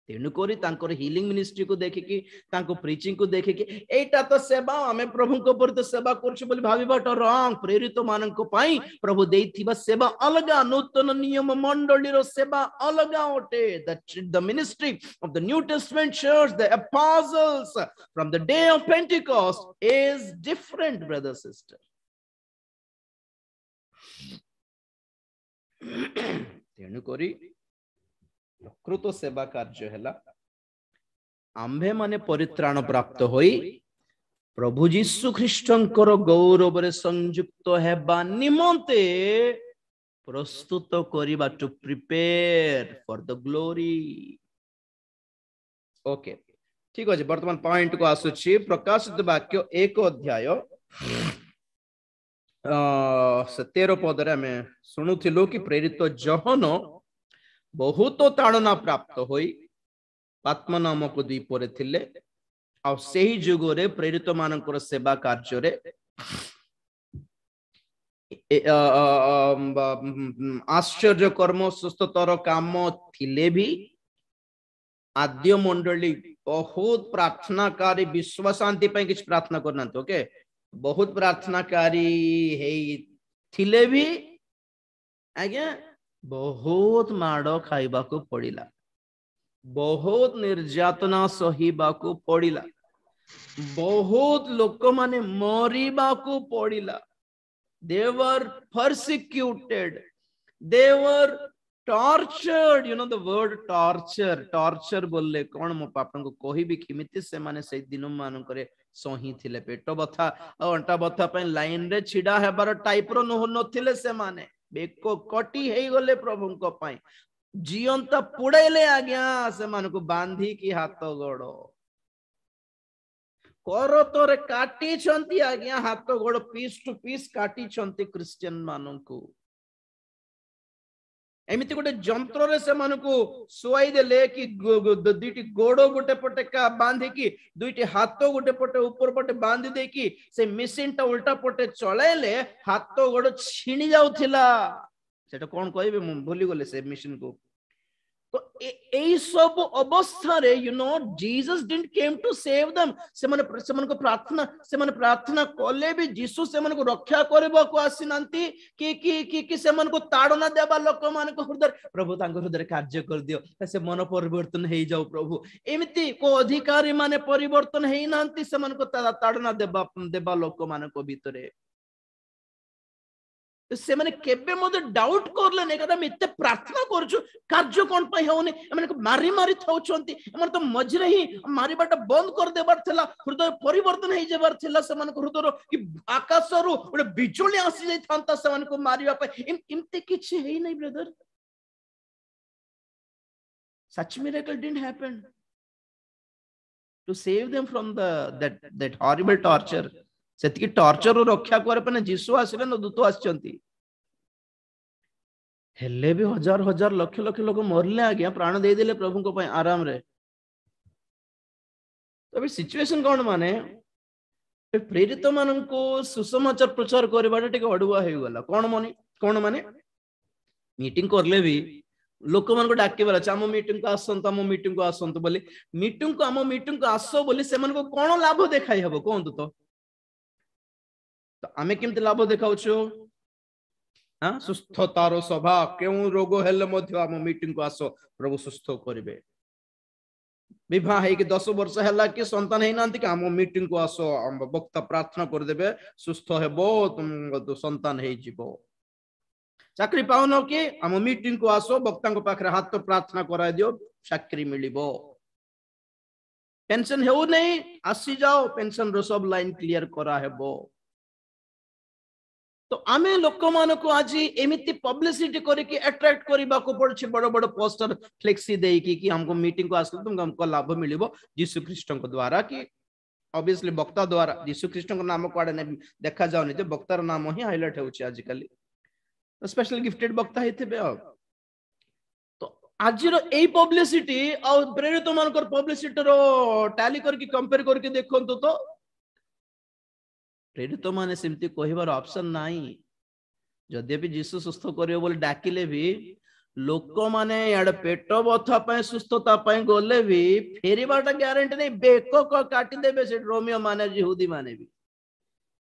तेनु करी तांकर हीलिंग मिनिस्ट्री को देखिकी तांको प्रीचिंग को देखिकी एटा तो सेवा हमें प्रभु को पर तो सेवा करछु बोली भाबिबाट रंग प्रेरित मानन को पाई प्रभु देइथिबा सेवा अलगा नूतन नियम मंडली रो सेवा अलगा ओटे the ministry of the new testament church the apostles from the day of Pentecost is different brother sister तेनु करी प्रकृत सेवा कार्य हैला आंभे माने परित्राण प्राप्त होई प्रभु यीशु ख्रीष्टंकर गौरव रे संयुक्त हेबा निमंते प्रस्तुत करिबा to prepare for the glory okay ठीक अछि वर्तमान पॉइंट को आसुछि प्रकाशित वाक्य 1 अध्याय 13 पद रे हमें सुनुथिलो कि प्रेरित जहन बहुत ताड़ना प्राप्त होई आत्मा नामक द्वीप थिले आ सेही जुगरे प्रेरित मानकर सेवा कार्य रे आश्चर्य कर्म सुस्थतर काम थिले भी आद्य मंडली बहुत प्रार्थनाकारी विश्व शांति पे किछ प्रार्थना करना ओके बहुत प्रार्थनाकारी थिले भी आज्ञा बहुत माड़ खाइबा को पड़िला बहुत निर्यातना सहीबा को पड़िला बहुत लोक माने मरिबा को पड़िला they were persecuted they were tortured you know the word torture बोलले कोन मो पापन को कहिबी किमिति से माने से दिन मान करे सही थिले पेट बथा अंटा बथा पे लाइन रे छिडा हेबार टाइप रो नथिले से माने बेको कटी हेई गले प्रभु को पाई जीवंत पुड़ेले आज्ञा से मान को बांधी की हाथ गोड़ कर तोरे काटी छंती आज्ञा हाथ गोड़ पीस टू पीस काटी छंती क्रिश्चियन मानन को एमिति गोटे जंत्र रे से मान को सुआई देले कि दुईटी गोड़ गोटे पटे का बांधी की दुईटी हाथ गोटे पटे ऊपर पटे बांधी दे कि से मशीन टा उल्टा पटे चलाइले हाथ गोड़ छिणी जाउथिला सेटा कोन कहबे मु भूली गले से मशीन को तो ए सब अवस्था रे you know Jesus didn't came to save them से माने को प्रार्थना कले भी जीसस से माने को रक्षा करबा को आसीनांती कि से माने को ताड़ना देबा लोक माने को हृदय प्रभु तांको हृदय कार्य कर दियो से मन परिवर्तन हेई जाऊ प्रभु एमिति को अधिकारी माने परिवर्तन हेई नांती से माने को ताड़ना देबा लोक माने को भीतरे से माने केबे मते डाउट करले ने कदा मिते प्रार्थना करछु कार्य कोन पय होने माने को मारी मारी थाउछंती माने तो मजरे ही मारी बाटा बंद कर देबार थला हृदय परिवर्तन हे जेबार थला से माने को हृदय कि आकाश रु ओडे बिजुली आसी जाई थांता से माने को मारिबा पय इमते किछि हेई नै brother such miracle didn't happen to save them from that horrible torture सेतिकी टॉर्चर रक्षा करे पने जीसु आसिले न दूत आछंती हेले भी हजार हजार लक्ष लक्ष लोग मरले आज्ञा प्राण दे देले प्रभु को पय आराम रे तबे सिचुएशन कोन माने प्रेरित मानन को सुसमाचार प्रचार करबाटा टिके अडुआ हे गला कोन माने मीटिंग करले भी लोक मन को डाके बला चामो मीटिंग को आसंत बोली मीटिंग को आमो मीटिंग को आसो बोली से मन को कोन लाभ देखाई हबो कोन तो आमे केमते लाभ देखाउछु हां सुस्थतारो सभा केउ रोग हेले मध्य आम मीटिंग को आसो प्रभु सुस्थ करिवे विवाह है कि 10 वर्ष हैला कि संतान है नांती कि आम मीटिंग को आसो वक्ता प्रार्थना कर देबे सुस्थ हेबो तुम संतान है जीवो चाकरी पाउनो कि आम मीटिंग को आसो वक्ता को पाखरे हाथ तो प्रार्थना कराय दियो चाकरी मिलिबो पेंशन हेउ नै आसी जाओ पेंशन रो सब लाइन क्लियर करा हेबो तो आमे लोक मान को आज एमिति पब्लिसिटी करके अट्रैक्ट करबा को पड़छ बड़ बड़ पोस्टर फ्लेक्सी देई कि हमको मीटिंग को आसले तुमको लाभ मिलिबो यीशु ख्रीष्ट को द्वारा कि ऑब्वियसली वक्ता द्वारा यीशु ख्रीष्ट को नाम कोडे ने देखा जाउनी जे वक्तार नाम ही हाइलाइट होउछ आज काली तो स्पेशल गिफ्टेड वक्ता हेथिबे तो आज रो एई पब्लिसिटी और प्रेरित मानकर पब्लिसिटी रो टैली करके कंपेयर करके देखंतो तो प्रेरित माने सेमती कहिबार ऑप्शन नाही जदि भी जीसु सुस्थ करियो बोले डाकिले भी लोक माने याड पेट बथा पय सुस्थता पय गोले भी फेरीबाटा ग्यारंटी नहीं बेको को काटी देबे से रोमियो माने यहूदी माने भी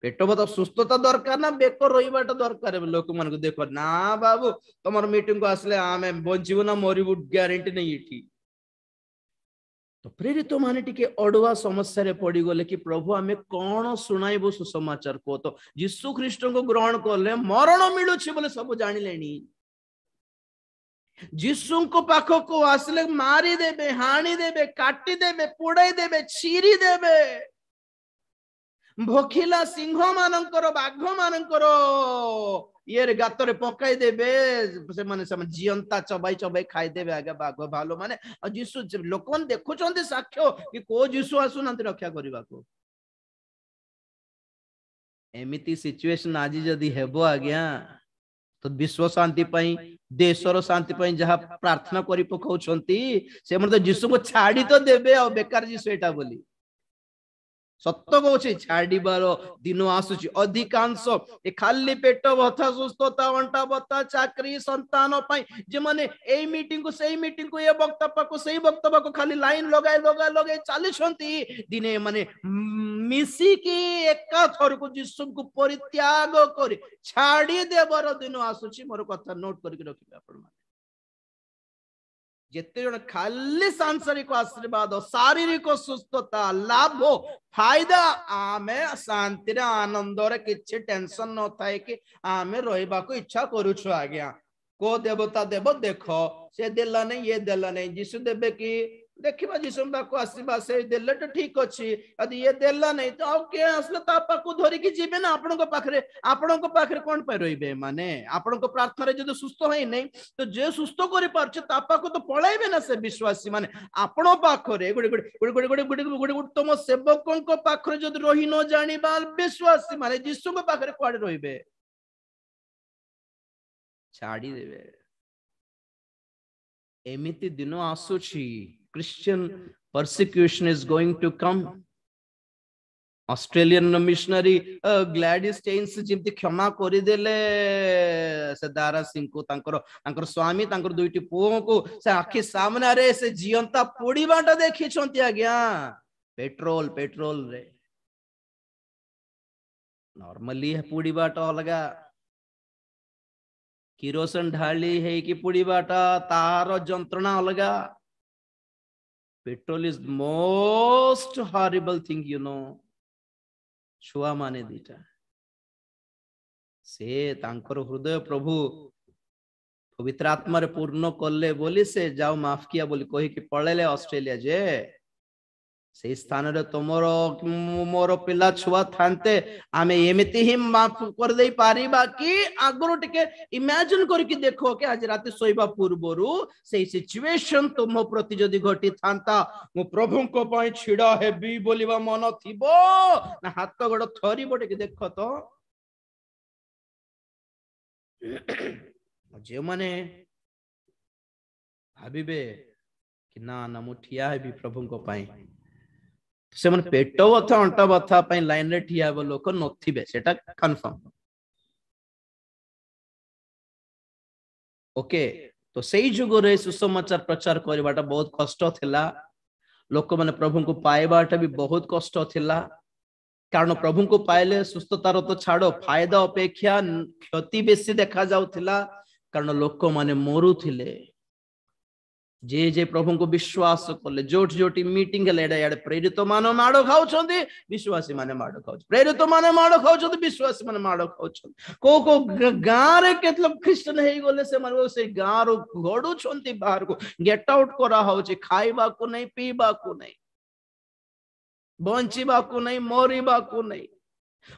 पेट बथा सुस्थता दरकार ना बेको रोइबाटा दरकार लोक मान को देखो ना बाबू तमर मीटिंग को आसले आमे बंचिबो ना मरिबो ग्यारंटी नहीं इठी तो प्रेरित माने टिके अडुआ समस्या रे पड़ी गले कि प्रभु आमे कोन सुनाइबो सुसमाचार को तो यीशु ख्रीष्ट को ग्रहण करले मरण मिलुछि बोले सब जानि लेनी यीशु को पाखो को आसले मारी देबे हानि देबे काटी देबे पुड़ाई देबे चीरी देबे भोखिला सिंह मानकर बाघ मानकर ये गातरे पकाई देबे से माने जियंता चबाई चबाई खाई देबे आगे बाघ भालो माने जीसु लोक मन देखुचंती साक्ष्य कि को जीसु आसु नांती रक्षा करबा को एमिति सिचुएशन आज जदी हेबो आज्ञा तो विश्व शांति पई देशर शांति पई जहा प्रार्थना करि पकाउछंती से मन तो जीसु को छाड़ी तो देबे आ बेकार जीसु एटा बोली सत्य कहूँ छाड़बार दिन आसूची अधिकांश ए खाली पेट बथा सुस्थता अंटा बता चाकरी संतान जे माने ए मीटिंग को सही मीटिंग को ये वक्ता पाको सही वक्ता पाको खाली लाइन लगाए लगाए लगाए चली दिने माने मिसिकी एका थर को जिसु को परित्याग कर छाड़ी देवर दिन आसूची मोर कथा नोट करके रखिबे आपण जेते जन खाली सांसारिक आशीर्वाद शारीरिक सुस्थता लाभ फायदा आमे शांति आनंद किसी टेंशन न थाए कि आमे रहिबा को इच्छा करूछु आज्ञा को देवता देव देख से देला नहीं ये देला नहीं जिसु देबे कि देखिबा जिसु बाको आसीबा से देले तो ठीक अछि यदि ये देला नहीं तो अब के असले ता पाको धरि कि जीवे ना आपनको पाखरे कोन पे रहिबे माने आपनको प्रार्थना रे जदि सुस्त होई नहीं तो जे सुस्त करि पारछ ता पाको तो पळाइबे ना से विश्वासी माने आपनो पाखरे गुडी उत्तम सेवकों को पाखरे जदि रहि न जानिबा विश्वासी माने जिसु को पाखरे कोडे रहिबे छाड़ी देबे एमिति दिन आसुची Christian persecution is going to come. Australian missionary Gladys Staines जिमती क्षमा करि देले से दारा सिंह को तांकर स्वामी तांकर दुईटी पुओ को से आखि सामने रे से जियंता पोड़ी बाटा देखि छंती आज्ञा पेट्रोल रे नॉर्मली है पोड़ी बाटा अलगा किरोसिन ढाली है कि पोड़ी बाटा तार जंत्रणा अलगा petrol is most horrible thing you know छुआ माने दीटा से तांकर हृदय प्रभु पवित्र आत्मा रे पूर्ण करले बोली से जाओ माफ किया बोली कही कि पळेले ऑस्ट्रेलिया जे से स्थान रे तमरो मोर पिला छुआ थानते आमे एमिति ही माफ कर दे पारिबा कि आगरो टिके इमेजिन करके देखो कि आज रात सोइबा पूर्वरु से सिचुएशन तुम प्रति जदि घटी थांता मो प्रभु को पय छिडा हेबी बोलिबा मन थिबो ना हाथ गोड़ थरी बटे कि देखो तो जे माने भाबिबे कि ना ना मु ठिया हेबी प्रभु को पय से मन पेट बथा अंटा बथा पई लाइन रे ठिया हो लोक नथिबे सेटा कंफर्म ओके तो सेई जुग रे सुसमाचार प्रचार करबाटा बहुत कष्ट थिला लोक माने प्रभु को पाइबाटा भी बहुत कष्ट थिला कारण प्रभु को पाइले सुस्थतार तो छाड़ो फायदा अपेक्षा क्षति बेसी देखा जाउथिला कारण लोक माने मरु थिले जे जे प्रभु को विश्वास कले जोट जोटी मीटिंग याडे प्रेरित मान माड़ खाऊ विश्वासी माने माड़ खाऊ प्रेरित माने माड़ खाऊ विश्वासी माने माड़ खाऊ को गाँव रे केतलो ख्रिस्टियन हे गले से माने से गाँव रो गडु छंती बाहर को गेट आउट करा होची खाइबा को नहीं पीबा को नहीं बंचीबा को नहीं मरिबा को नहीं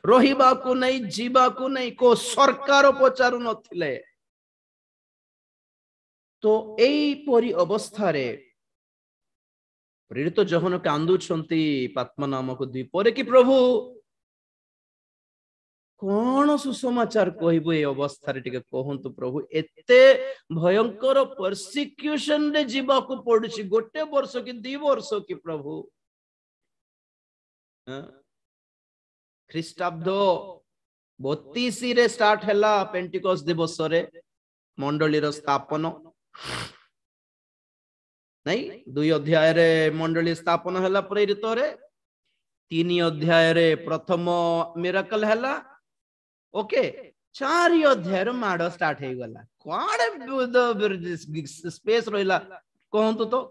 रहिबा को नहीं जीवा को नहीं को सरकार पचारु नथिले तो एई परी अवस्था रे प्रेरित जहन कांदु छंती पात्मा नामक द्वीप रे कि प्रभु कौन सुसमाचार कहबो ए अवस्था रे टिके कहंतु प्रभु एते भयंकर परसिक्यूशन रे जीवा को पड़ुची गोटे वर्ष कि 2 वर्ष कि प्रभु ख्रीष्टाब्द 32 रे स्टार्ट हैला पेंटिकॉस्ट दिवस रे मंडली रो स्थापन नहीं 2 अध्याय रे मंडली स्थापन हैला प्रेरित रे 3 अध्याय रे प्रथम मिराकल हैला ओके 4 अध्याय रे माड़ स्टार्ट हे गला कोडे स्पेस रहिला कहंतु तो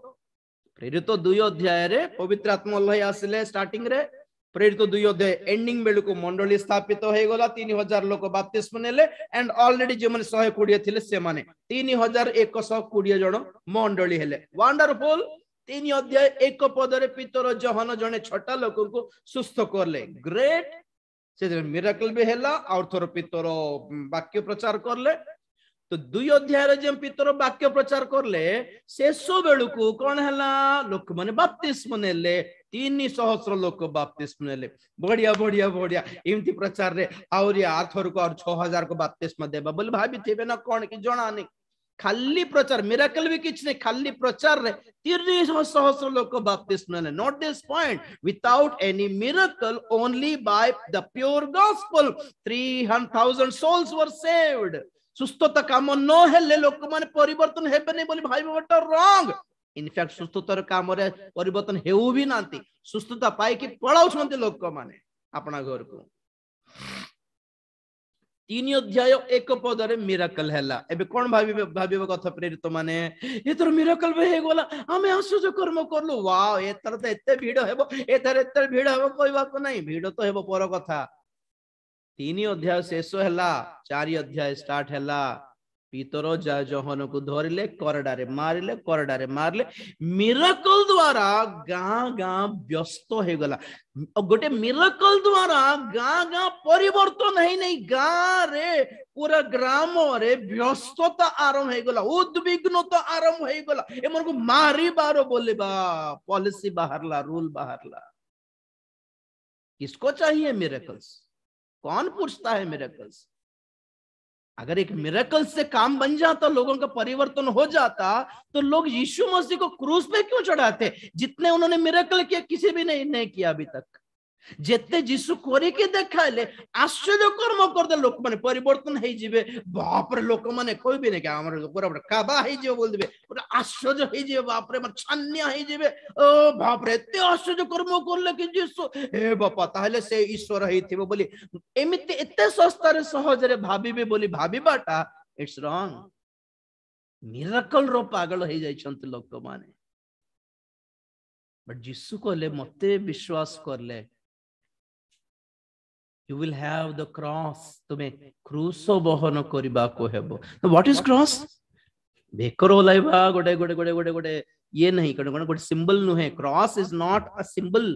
प्रेरित 2 अध्याय रे पवित्र आत्मा लय आसिले स्टार्टिंग रे प्रेरित 2 अध्याय एंडिंग बेलू को मंडली स्थापित हो गला 3000 लोक बपतिस्म नेले एंड ऑलरेडी जे माने 120 थिले से माने 3120 जण मंडली हेले वंडरफुल 3 अध्याय 1 पद रे पितर जहन जने छोटा लोक को सुस्थ करले ग्रेट से मिराकल भी हैला और थोर पितर वाक्य प्रचार करले तो 2 अध्याय रे जे पितर वाक्य प्रचार करले शेष बेलू को कोन हैला लोक माने बपतिस्म नेले 300 लोक बपतिस्म नेले बढ़िया बढ़िया बढ़िया एमती प्रचार रे आउरी आथर को और 6000 को बपतिस्म देबा बोल भाबी थेबे ना कोन कि जणा नहीं खाली प्रचार मिराकल भी किछ नहीं खाली प्रचार रे 30,000 लोक बाप्तिस्म ने not this point without any miracle only by the pure gospel 300,000 souls were saved सुस्थता काम न हेले लोक माने परिवर्तन हेबे नै बोली भाई बट रॉन्ग इनफैक्ट सुस्थतार काम रे परिवर्तन हेउ भी नांती सुस्थता पाई कि पळाउ छंती लोक माने अपना घर को 3 अध्याय 1 पदरे मिराकल हैला एबे कोन भाबिबे कथा प्रेरित माने एतर मिराकल बे हेगोला हमें आश्चर्य कर्म करलो वाओ एतर त एते भीड़ हेबो एतर एते भीड़ हेबो कहबा को नहीं भीड़ तो हेबो पर कथा 3 अध्याय शेष हैला 4 अध्याय स्टार्ट हैला पीतर जा जहन को धरले करडारे मारले मिराकल द्वारा गां गां व्यस्त हो गला गोटे मिराकल द्वारा गां गां परिवर्तन है नहीं गां रे पूरा ग्राम रे व्यस्तता आरंभ हो गला उद्विग्नता आरंभ हो गला एमन को मारी बारो बोलेबा पॉलिसी बाहरला रूल बाहरला किसको चाहिए मिराकल्स कौन पूछता है मिराकल्स अगर एक मिरेकल से काम बन जाता लोगों का परिवर्तन हो जाता तो लोग यीशु मसीह को क्रूस पे क्यों चढ़ाते जितने उन्होंने मिरेकल किया किसी भी नहीं किया अभी तक जेते यीशु कोरी के देखाइले आश्चर्य कर्म करदे लोक माने परिवर्तन हे जिवे बाप रे लोक माने कोई भी नहीं क्या हमर पूरा काबा हे जे बोल देबे पूरा आश्चर्य हे जे बाप रे मर छन्या हे जिवे ओ बाप रे एते आश्चर्य कर्म करले कि यीशु हे बापा ताहले से ईश्वर हे थिबो बोली एमिते एते सस्ता रे सहज रे भाबीबे बोली भाबीबाटा इट्स रॉन्ग मिरेकल रो पागल हे जाय छंत लोक माने बट यीशु कहले मते विश्वास करले you will have the cross तुमे क्रूस बहन करबा को हेबो व्हाट इज क्रॉस बेकर ओलाइबा गोटे गोटे गोटे गोटे गोटे ये नहीं कोन कोन गोटे सिंबल नु है cross is not a symbol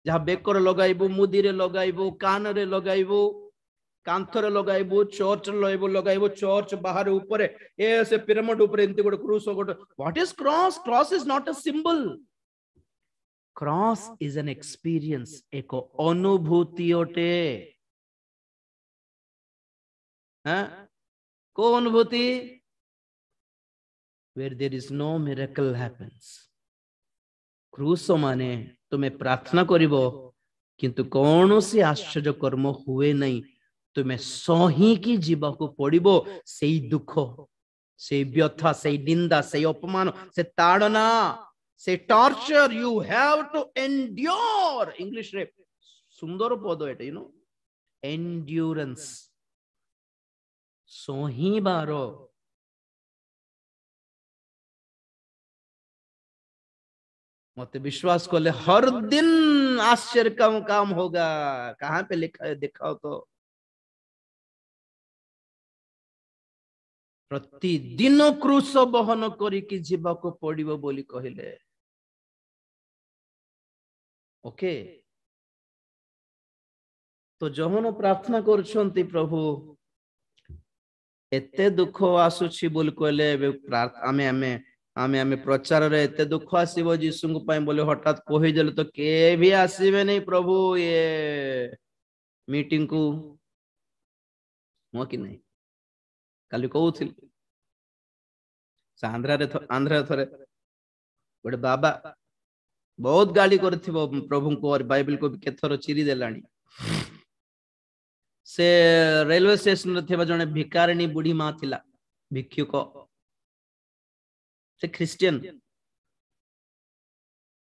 जहां बेकर लगाइबो मुदी रे लगाइबो कान रे लगाइबो कांथ रे लगाइबो चर्च रे लगाइबो चर्च बाहर ऊपर ए से पिरामिड ऊपर एंती गोटे क्रूस गोटे what is cross cross is not a symbol cross is an experience एक अनुभूति ओटे को अनुभूति where there is no miracle happens क्रूस माने तुम्हें प्रार्थना करिवो किंतु कौन से आश्चर्य कर्म हुए नहीं तुम्हें सही की जीवा को पड़िबो सेई दुख से व्यथा से निंदा से अपमान से ताड़ना से torture you have to endure English रे सुंदर पद एटा यू नो एंड्योरेंस सोही बारो मते विश्वास करले हर दिन आश्चर्य का काम होगा कहां पे लिखा है दिखाओ तो प्रतिदिन क्रूस बहन करिकी जीवा को पड़िबो बोली कहिले ओके तो जहन प्रार्थना करछंती प्रभु एते दुख आसुछि बोल कहले आमे आमे आमे आमे प्रचार रे एते दुख आसीबो यीशु को पय बोले हठात कहि देले तो के भी आसीबे नहीं प्रभु ये मीटिंग को मो कि नहीं काली कहूथिल आंध्रा थरे गोटे बाबा बहुत गाली करथिबो प्रभु को और बाइबल को भी केथर चिरी देलानी से रेलवे स्टेशन रे थेबा जने भिकारिणी बुढ़ी मां थिला भिक्षुक से क्रिश्चियन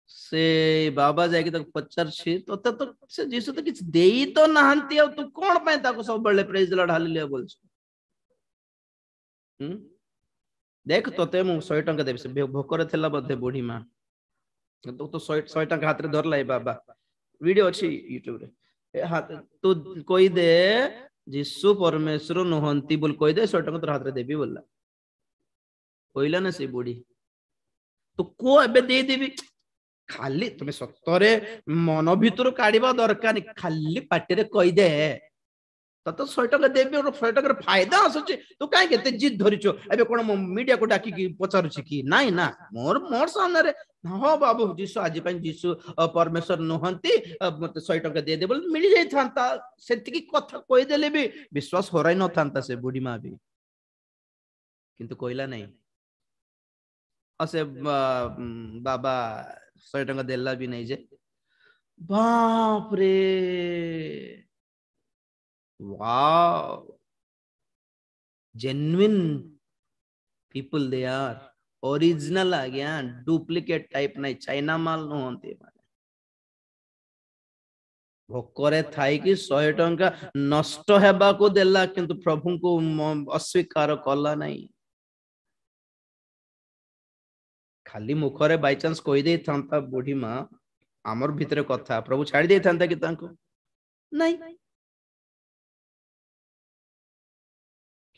से बाबा जाके तक पचार छी तो से जीसु तो किछ देई तो नाहंती आ तू कोन पय ताको सब बळे प्रेज द लॉर्ड हालेलुया बोलछ देख तोते मु 100 टंका देबे से भोकर थेला बधे बुढ़ी मां तो 100 टंका हाथ रे धरलाई बाबा वीडियो अछि यूट्यूब रे हाथ तू कोई दे यीशु परमेश्वर नहंती बोल कोई दे 100 टंका तोर हाथ रे देबी बोलला कोइला ना से बुढ़ी तो को एबे दे देबी खाली तुमे सत्तरे मन भीतर काढिबा दरकार खाली पाटी रे कहि दे तो 100 टका देबी और 100 टका फायदा आसुची तू काहे केते जिद धरिचो एबे कोन मीडिया को डाकी की पचारुची की नाही ना मोर सामने रे हो बाबू जीसु आज पय जीसु परमेश्वर नहंती मते 100 टका दे दे बोल मिल जाई थांता सेति की कथा कहि देले भी विश्वास होराई न थांता से बुढ़ी मां भी किंतु कहला नहीं से बाबा 100 टंका देला भी नहीं जे बाप रे wow genuine people they are original आ गया डुप्लीकेट टाइप नहीं चाइना माल नुहंती भोकरे थाई कि 100 टंका नष्ट हेबा को देला किंतु प्रभु को अस्वीकार कला नहीं खाली मुखरे बाय चांस कोई दे थांता बुढ़ी मां आमर भीतर कथा प्रभु छाड़ी दे थांता कि तांको नहीं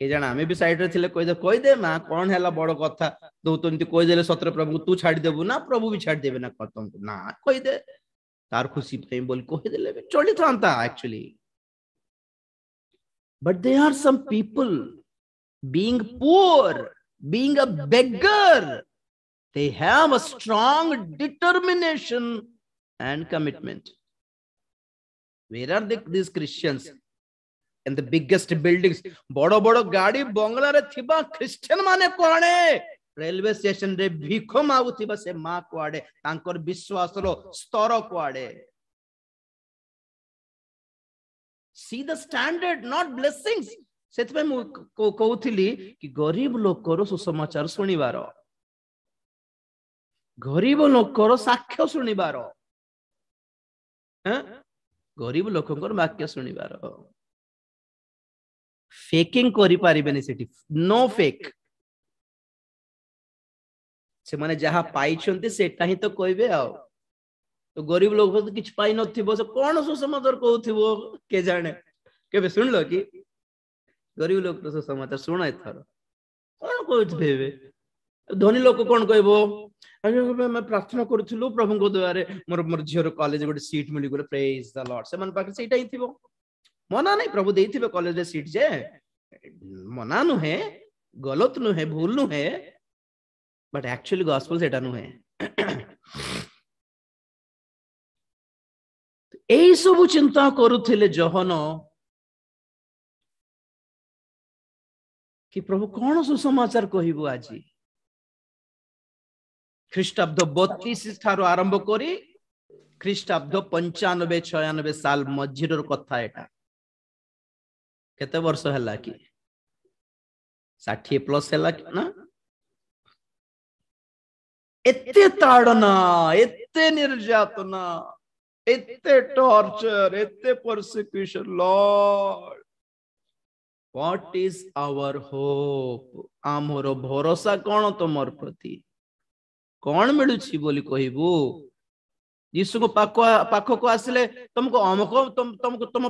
के जाना आमे भी साइड रे थिले कोई दे मां कोन हैला बड़ कथा दो तंती कोई देले सत्र प्रभु तू छाड़ी देबू ना प्रभु भी छाड़ी देबे ना खत्म ना कोई दे तार खुशी पे बोल कोई देले चली थांता actually but they are some people being poor being a beggar they have a strong determination and commitment where are these Christians in the biggest buildings बड़ो बड़ो गाड़ी बंगला रे थिबा क्रिश्चियन माने कोणे रेलवे स्टेशन रे भिख मागुथिबा से मां कोआडे तांकर विश्वास रो स्तर कोआडे see the standard not blessings सेतबे मु कहउथिली कि गरीब लोक रो सुसमाचार सुनिबारो गरीब लोकर साक्ष्य शुणिबार गरीब लोकंकर वाक्य शुणिबार फेकिंग करि पारिबेनी सेठी नो फेक से माने जहा पाई छंती सेटा ही तो कहबे आ तो गरीब लोक तो किछ पाई नथिबो से कोन सुसमाचार कहउथिबो के जाने केबे सुनलो कि गरीब लोक तो सुसमाचार सुनाय थर कोन कहउथिबे धनी लोक कोन कहबो मैं प्रार्थना करूँ प्रभु को द्वारे मोर मोर झीर कॉलेज गोटे सीट मिल गले प्रेज द लॉर्ड से मन पाखे सेटा ही थिबो मना नहीं प्रभु देथिबे कॉलेज रे सीट जे मना नुहे गलत नुहे भूल नुहे बट एक्चुअली गॉस्पेल सेटा नुहे एई सब चिंता करूथिले जहन कि प्रभु कौन सुसमाचार कहिबो आजी ख्रीष्टाब्द 32 ठारो आरंभ करी ख्रीष्टाब्द 95-96 साल मझिर कथा एटा केते वर्ष हला कि 60 प्लस हला कि ना एते ताड़ना एते निर्यातना एते टॉर्चर एते persecution lord what is our hope आमर भरोसा कोन तमर प्रति कौन मिलू बोली कहबू यीशु को पाख को आसिले तुमको अमुक तुमको तुम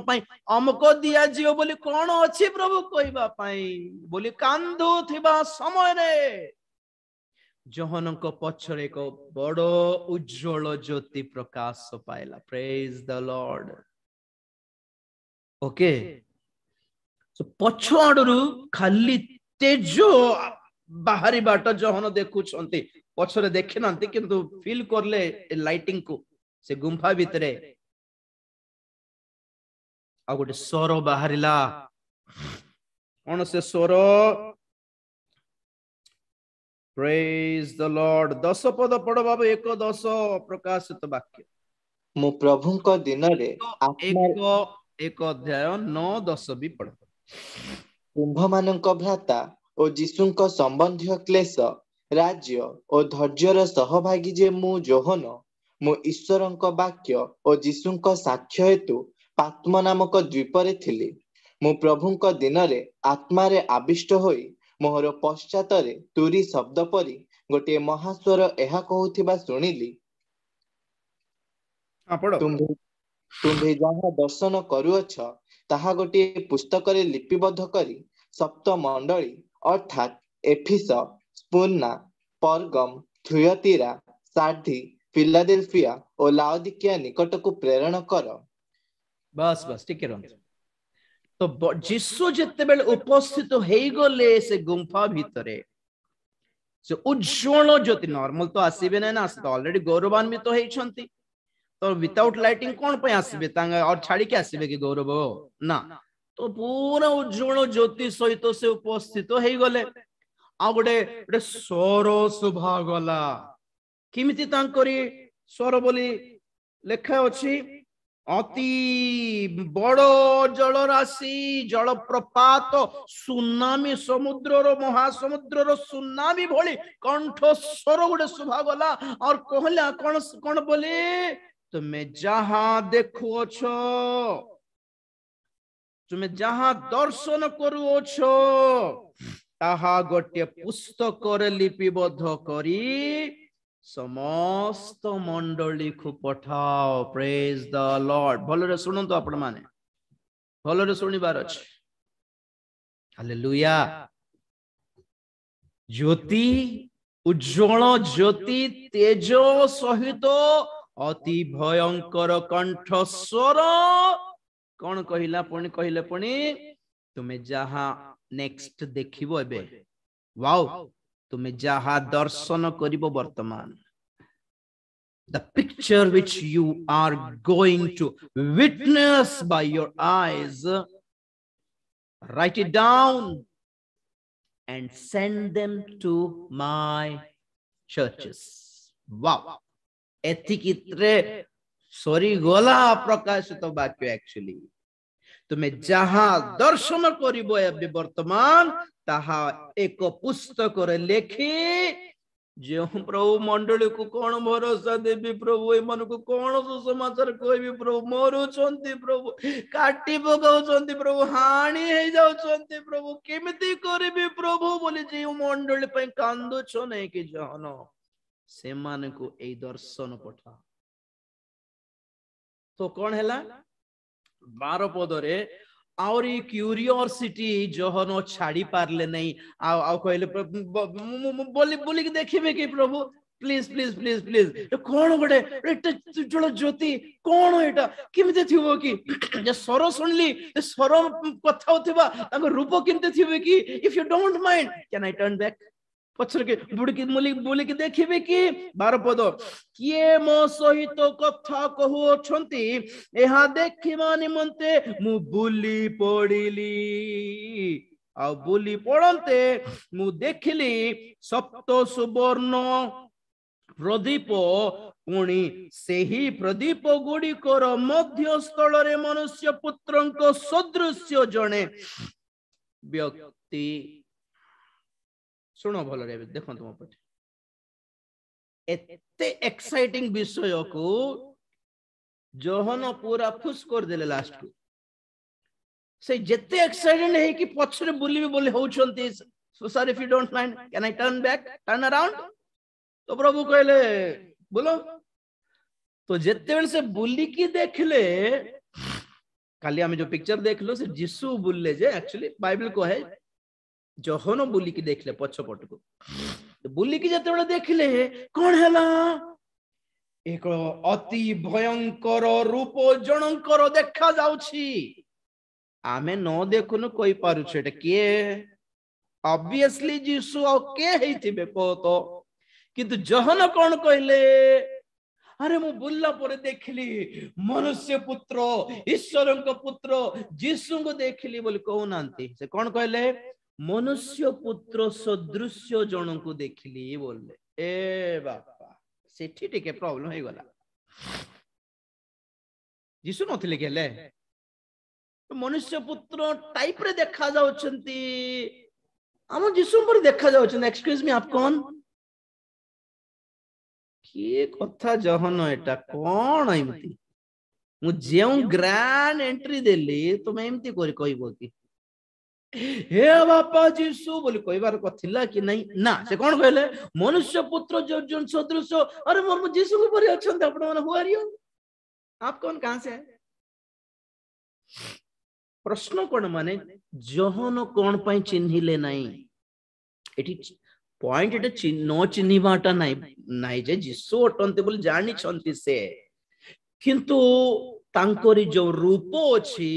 अमुक दिया जीव बोली कौन अच्छी प्रभु कहबा बोली कांदू थिबा समय रे जहनक पछरे एक बड़ उज्जवल ज्योति प्रकाश पाइला praise the Lord okay so पछु आडरू खाली तेजो बाहरी बाट जहन देखुछंती पछरे देखि नांती किंतु फील करले लाइटिंग को से गुंफा भितरे आ गोटे स्वर बाहरिला कौन से स्वर प्रेज द लॉर्ड 10 पद पढ़ बाबू 1-10 प्रकाशित वाक्य
मु प्रभु को दिन रे
एक अध्याय 9-10 भी पढ़
कुंभ मानक भ्राता और जीसुंक संबंधी क्लेश राज्य और धैर्यर सहभागी जे मु जोहन मु ईश्वरंक वाक्य और जीसुंक साक्ष्य हेतु पात्म नामक द्वीपरे थिली मु प्रभुंक दिन रे आत्मा रे आविष्ट होई मोहर पश्चात रे तुरी शब्द परी गोटे महास्वर एहा कहूथिबा सुनिली तुम्भे जहाँ दर्शन करुअछ ताहा गोटे पुस्तक रे लिपिबद्ध करी सप्त मंडली अर्थात एफिस स्पुर्ना परगम थुयतीरा सार्दी फिलाडेल्फिया और लाउदिकिया निकट को प्रेरण कर
बस बस ठीक है तो जीसु जेते बेले उपस्थित हेई गले से गुंफा भीतरे से उज्जवल ज्योति नॉर्मल तो आसीबे ना तो ऑलरेडी गौरवान भी तो हेई छंती तो विदाउट लाइटिंग कौन पे आसीबे तांगा और छाड़ी के आसीबे कि गौरव ना तो पूरा उज्जवल ज्योति सहित से उपस्थित हेई गले आ गोटे गोटे स्वर शुभा गला किमिति तांकरी स्वर बोली लेखा अछि अति बड़ जल राशि जल प्रपात सुनामी समुद्र महासमुद्र सुनामी भली कंठ स्वर गोटे शुभा गला और कहला कौन कौन बोले तुम्हें जहाँ देखुअछ तुम्हें जहाँ दर्शन करुअछ ताहा गोटे पुस्तक लिपिबद्ध करी समस्त मंडली को पठाओ प्रेज द लॉर्ड भलरे सुनंतु आपण माने भलरे सुनिबार अछि हालेलुया ज्योति उज्ज्वल ज्योति तेज सहित अति भयंकर कंठ स्वर कौन कहिला पुणी कहले पुणी तुम्हें जहाँ नेक्स्ट देखिबो एबे वाओ तुम्हें जहाँ दर्शन करिबो वर्तमान the picture which you are going to witness by your eyes write it down and send them to my churches wow एथिकित्रे सरी गला प्रकाशित वाक्य एक्चुअली तुम्हें जहाँ दर्शन करिबो एबे वर्तमान ताहा एक पुस्तक रे लेखी जो प्रभु मंडली को कौन भरोसा देवी प्रभु एमान को कौन सुसमाचार कहबी प्रभु मरुचंती प्रभु काटी पकाउचंती प्रभु हानि हे जाउचंती प्रभु केमिति करबी प्रभु बोली जे मंडली पई कांदुछ नै कि जहन से मान को ए दर्शन पठा तो कौन हैला 12 पदरे और क्यूरियोसिटी जहन छाड़ी पारले नहीं आ कहले बोली बोली के देखिबे कि प्रभु प्लीज प्लीज प्लीज प्लीज कौन गोटे जल ज्योति कौन एटा केमिते थिबो कि जे स्वर सुनली स्वर कथा होथिबा ताको रूप केमिते थिबे कि if you don't mind can I turn back पछर के बुड़ के बोली के देखिबे कि 12 पद किए मो सहित कथा कहू छंती एहा देखिबा निमंते मु बुली पड़िली आ बुली पड़ंते मु देखिली सप्त सुवर्ण प्रदीप पुणी सेही प्रदीप गुड़िकर मध्य स्थल रे मनुष्य पुत्रंक सदृश्य जणे व्यक्ति सुनो भल रे देखो तुम पटे एते एक्साइटिंग विषय को जहन पूरा खुश कर देले लास्ट को से जेते एक्साइटेड है कि पछरे बुली बोले होचंती so sir if you don't mind can I turn back turn around तो प्रभु कहले बोलो तो जेते बेल से बुली की देखले काली हमें जो पिक्चर देखलो से यीशु बुलले जे एक्चुअली बाइबल को है जहन बुली की देखले पछ पट को तो बुली की जते देखले कौन हैला एक अति भयंकर रूप जनकर देखा जाउछि आमे न देखुनु कोई पारु छेटे के ऑब्वियसली यीशु आ के हेतिबे को तो किंतु जहन कौन कहले अरे मु बुल्ला पर देखली मनुष्य पुत्र ईश्वरंक पुत्र यीशु को देखली बोली कहू नांती से कौन कहले मनुष्य पुत्र सदृश्य जन को देखली बोले ए बापा सेठी टिके प्रॉब्लम हो गला यीशु नथिले केले मनुष्य पुत्र टाइप रे देखा जाउछंती हम यीशु पर देखा जाउछन एक्सक्यूज मी आप कौन की कथा जहन एटा कोन एमती मु जेउ ग्रैंड एंट्री देली तुम एमती करी कहबो कि हे बापा यीशु बोली कहबार कथिला कि नहीं ना से कौन कहले मनुष्य पुत्र जो जन सदृश्य अरे मोर यीशु को परि अछन आपण मन हु आर यू आप कौन कहां से है प्रश्न कौन माने जहन कौन पई चिन्हिले नहीं एठी पॉइंट एटा न चिन्हिबाटा नहीं जे यीशु अटंते बोली जानि छंती से किंतु तांकोरी जो रूप अछि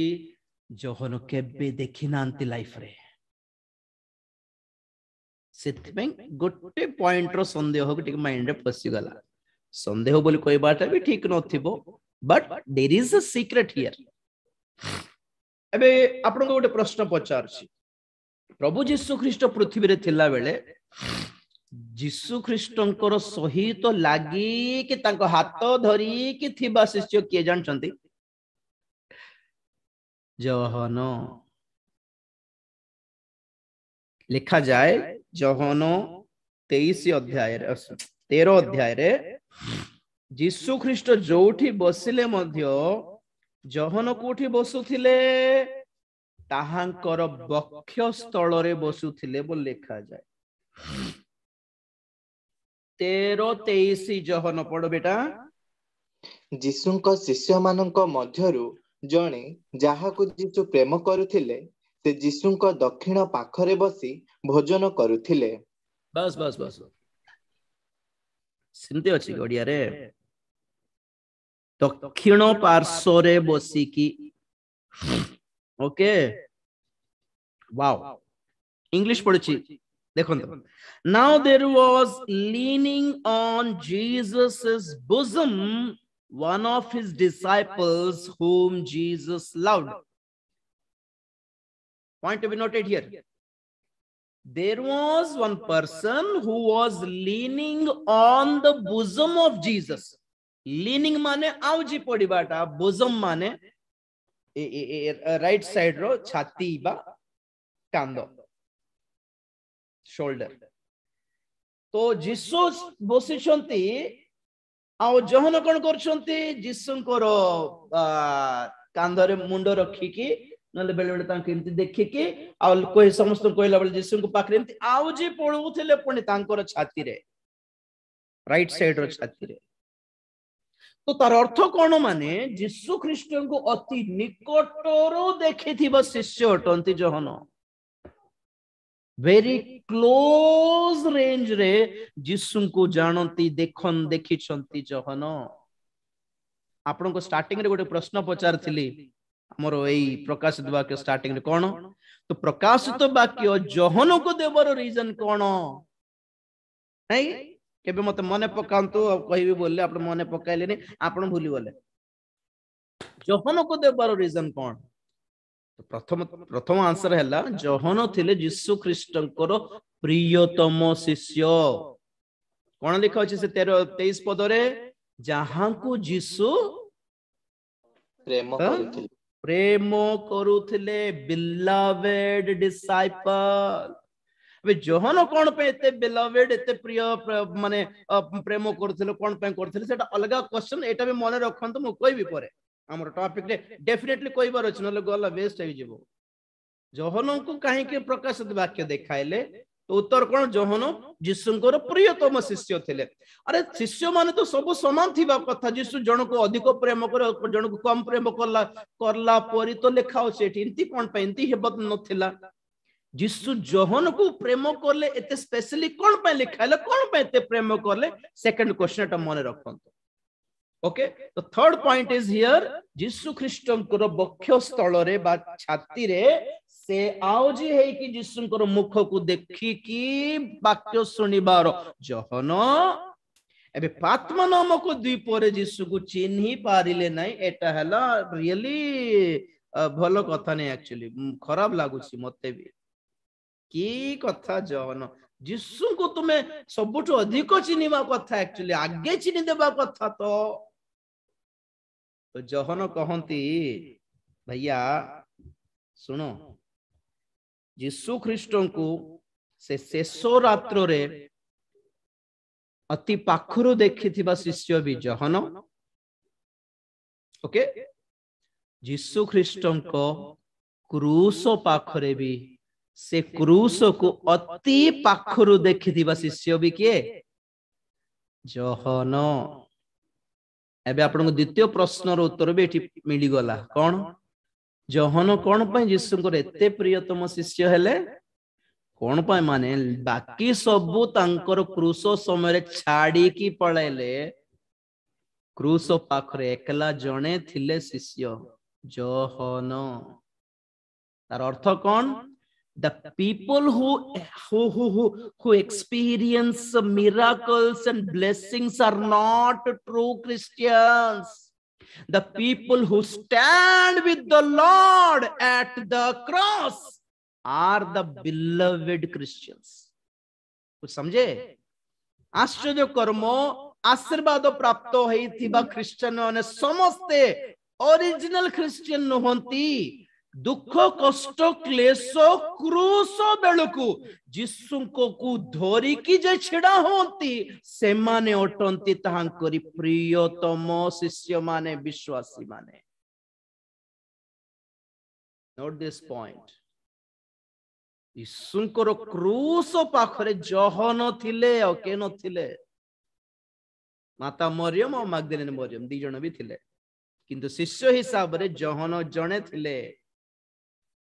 जहन केबे देखि नांती लाइफ रे सेति गोटे पॉइंट रो संदेह टिक माइंड रे फसी गला संदेह बोली कहबाटा भी ठीक नथिबो but there is a secret here एबे आपण को गोटे प्रश्न पचारछि प्रभु जीशु ख्रीष्ट पृथ्वी रे थिला बेले जीशु ख्रीष्टंकर सहित लागी कि तांको हाथ धरी कि थिबा शिष्य किए जानचंती जोहन लिखा जाए जोहन 23 अध्याय 13 अध्याय रे जीशु ख्रीष्ट जोठी बसिले मध्य जोहन कोठी बसुथिले ताहांकर बक्ष स्थल रे बसुथिले बोल लिखा जाए 13-23 जोहन पढ़ बेटा
जीशुଙ୍କ शिष्यମାନଙ୍କ ମଧ୍ୟରୁ ଜଣେ ଯାହାକୁ ଯୀଶୁ ପ୍ରେମ କରୁଥିଲେ ସେ ଯୀଶୁଙ୍କ ଦକ୍ଷିଣ ପାଖରେ ବସି ଭୋଜନ କରୁଥିଲେ।
बस बस बस सिमती अछि ओडिया रे दक्षिण पार्श्व रे बसिकी ओके वाओ इंग्लिश पढ़छि देखो now there was leaning on Jesus's bosom one of his disciples whom Jesus loved. Point to be noted here. There was one person who was leaning on the bosom of Jesus. Leaning माने आउजी पड़िबाटा bosom माने right side रो छाती बा कांदो shoulder. तो जीसु बसिछंती आउ जहन कोन करछंती जीसुंकर कांधरे मुंड रखिकी नले बेले बेले तांके एंती देखिकी आ कोई समस्त कोइला बेले जीसु को पाखरे एंती आउ जे पळुथिले पुनी तांकर छाती रे राइट साइड रो छाती रे तो तार अर्थ कोन माने जीसु ख्रीष्ट को अति निकटरो देखिथिबा शिष्य अटंती जहन वेरी क्लोज रेंज रे जीसु को जानती देखन देखिछंती जहन आपन को स्टार्टिंग रे गोटे प्रश्न पचार थिली हमर एई प्रकाशित वाक्य स्टार्टिंग रे कोन तो प्रकाशित वाक्य जहन को देवर रीजन कोन नै केबे मते मने पकांतु कहिबे बोलले आपन मने पकाइले नै आपन भूली बोले जहन को देवर रीजन कोन प्रथम आंसर हैला जहन थिले यीशु ख्रीष्टंकर प्रियतम शिष्य कोन लिखा अछि से 23 पद रे जहां को यीशु प्रेम करूथिले बिलवेड डिसाइपल वे जहन कोन पे एते बिलवेड एते प्रिय माने प्रेम करूथिले कोन पे करथिले सेटा अलगा क्वेश्चन एटा भी मन रखंतु मु कोइ भी परे हमर टॉपिक रे डेफिनेटली कोइ बार अछि नले गला वेस्ट हो जेबो जहन को काहे के प्रकाशित वाक्य देखाइले तो उत्तर कोन जहन यीशुंकर प्रियतम शिष्य थिले अरे शिष्य माने तो सब समान थिबा कथा यीशु जण को अधिक प्रेम कर जण को कम प्रेम करला परि तो लेखा हो सेठी इंती कोन पे इंती हेबत नथिला यीशु जहन को प्रेम करले एते स्पेशली कोन पे लिखाइले कोन पे एते प्रेम करले सेकंड क्वेश्चन टा मन रखंतु ओके तो थर्ड पॉइंट इज हियर यीशु ख्रीष्टंकर बक्ष स्थल रे बा छाती रे से आउजी है कि यीशुंकर मुख को देखि कि वाक्य सुनिबार जहन एबे पात्मा नामक द्वीप रे यीशु को चिन्हि पारिले नै एटा हला रियली भलो कथा नै एक्चुअली खराब लागुछि मते भी की कथा जहन यीशु को तुमे सबुठ अधिक चिनिबा कथा एक्चुअली आगे चिनि देबा कथा तो जहन कहंती भैया सुनो यीशु ख्रीष्टन को से शेष रात्र रे अति पाखरु देखिथिबा शिष्य भी जहन ओके यीशु ख्रीष्टन को क्रूस पाखरे भी से क्रूस को अति पाखरु देखिथिबा शिष्य भी किए जहन एबे आपन द्वितीय प्रश्न रो उत्तर भी एठी मिली गला कोन जहन कोन पय यीशुंकर एते प्रियतम शिष्य हेले कोन पय माने बाकी सब तांकर क्रूस समय रे छाडी की पळेले क्रूस पाखरे एकला जणे थिले शिष्य जहन तार अर्थ कोन the people who experience miracles and blessings are not true Christians. The people who stand with the Lord at the cross are the beloved Christians. कुछ समझे? आश्चर्य कर्म आशीर्वाद प्राप्त होइथिबा क्रिश्चियन माने समस्ते ओरिजिनल क्रिश्चियन नहंती। दुख कष्ट क्लेश क्रूस बेलकु जीसु को धरी की जे छिड़ा होती से माने अटंती ताहांकरी प्रियतम शिष्य माने विश्वासी माने। Note this point. यीशुंकर क्रूस पाखरे जहन थिले और के नथिले माता मरियम और मगदलीनी मरियम दी जण भी थिले किंतु शिष्य हिसाब रे जहन जणे थिले।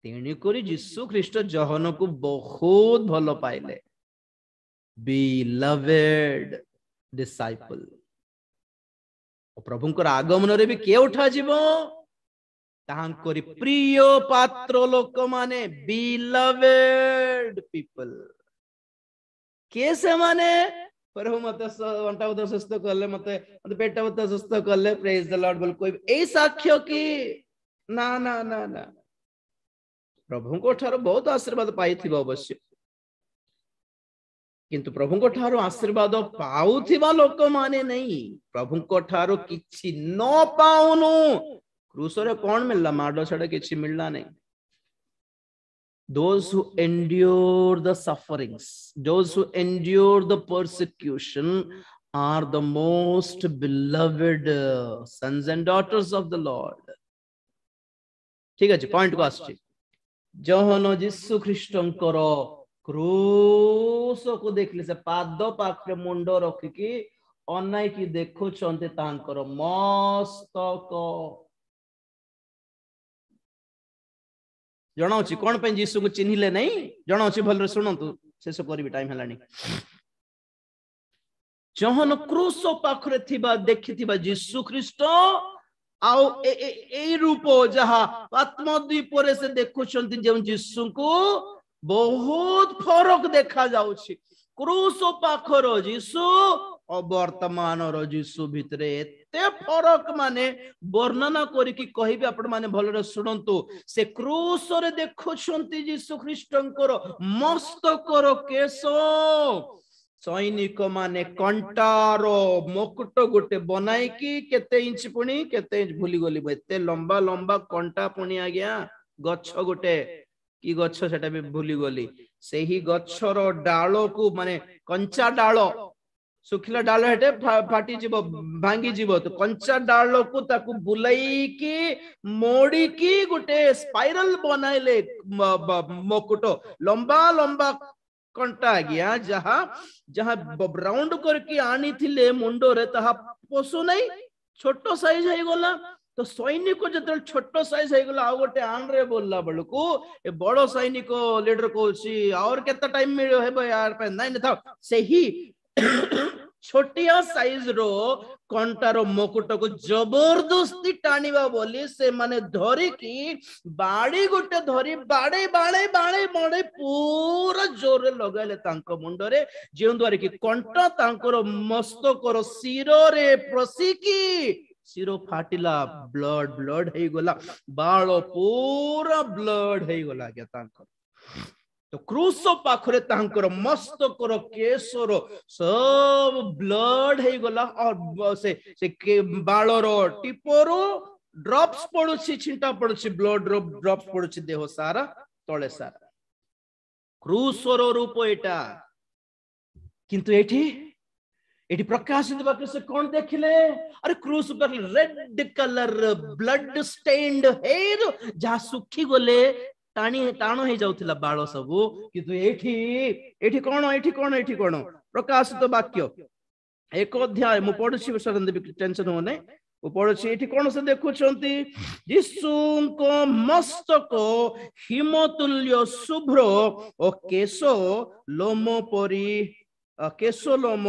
तेणी करी यीशु ख्रीष्ट जहन को बहुत भल पाइले। Beloved disciple. प्रभुंकर आगमन रे भी के उठा जीवो ताहांकरी प्रिय पात्र लोक माने बिलवेड पीपल। के से माने प्रभु मते अंटा उदर सुस्थ करले मते पेट उदर सुस्थ करले प्रेज द लॉर्ड बोल कोई ए साक्ष्य की ना ना ना ना प्रभु को ठारो बहुत आशीर्वाद पाई थिबो अवश्य किंतु प्रभु को ठारो आशीर्वाद पाउथिबा लोक माने नहीं प्रभु को ठारो किछि न पाउनु क्रूस रे कोन मिलला माडो छडा किछि मिलला नहीं। Those who endure the sufferings, those who endure the persecution are the most beloved sons and daughters of the Lord. ठीक है जी पॉइंट को आछि जहन यीशु ख्रीष्टंकर क्रूस को देखले से पाद पाखरे मुंड रखिकी अनाई की देखु छन्ते तांकर मस्तक जनाउछि कोन पे यीशु को चिन्हिले नहीं जनाउछि भलरे सुनंतु शेष करबी टाइम हलानी। जहन क्रूस पाखरे थिबा देखिथिबा यीशु ख्रीष्ट आउ ए रूप जहा आत्मद्वीप रे से देखुछन्ति जे यीशु को बहुत फरक देखा जाउछि। क्रूस पाखर यीशु और वर्तमान यीशु भितरे एते फरक माने वर्णना करिकी कहिबे आपण माने भलरे सुनंतु। से क्रूस रे देखुछन्ति यीशु ख्रीष्टंकर मस्तकर केश सैनिक माने कंटारो मुकुट गोटे बनाई की केते इंच पुणी केते इंच भूली गली एते लंबा लंबा कंटा पुणी आज्ञा गच्छ गोटे की गच्छ सेटा भी भूली गली सेही गच्छर डालो को माने कंचा डालो सुखिला डालो हेटे फाटी जीवो भांगी जीवो तो कंचा डालो को ताकू बुलाई की मोड़ी की गोटे स्पाइरल बनाइले मुकुट लंबा लंबा कंटा गया जहा जहा राउंड करके आनी थिले मुंडो रे तहा पोसु नहीं छोटो साइज है गला तो सैनिक को जतल छोटो साइज है गला आ गोटे आन रे बोलला बळकू ए बड़ो सैनिक लीडर कोसी और केता टाइम मिलो हेबो यार पे नहीं था सेही छोटिया साइज रो कंटारो मुकुट को जबरदस्ती टाणीबा बोली से माने धरी की बाड़ी गोटे धरी बाड़े बाड़े बाड़े बाड़े पूरा जोर लगाइले तांको मुंडो रे जे द्वारा की कंटा तांकर मस्तकर सिरो रे प्रसिकी सिरो फाटिला ब्लड ब्लड हे गला बाळ पूरा ब्लड हे गला के तांको तो क्रूस पाखरे तांकर मस्तकर केशर सब ब्लड हे गला और से बाळर टिपरो ड्रॉप्स पडुछि छिंटा पडुछि ब्लड ड्रॉप्स पडुछि देह सारा तळे सारा क्रूसर रूप एटा किंतु एठी प्रकाशित वाक्य से कौन देखिले अरे क्रूस पर red colour blood stained here जहा सुखी गले टाणी टाण हे जाउथिला बाळ सबु किंतु एठी कोन प्रकाशित वाक्य एक अध्याय मु पढुछि शरण देवी टेंशन होने वो पढुछि एठी कोन से देखुछंती यीशुको मस्तक हिमतुल्य शुभ्र ओ केशो लोम परी केशो लोम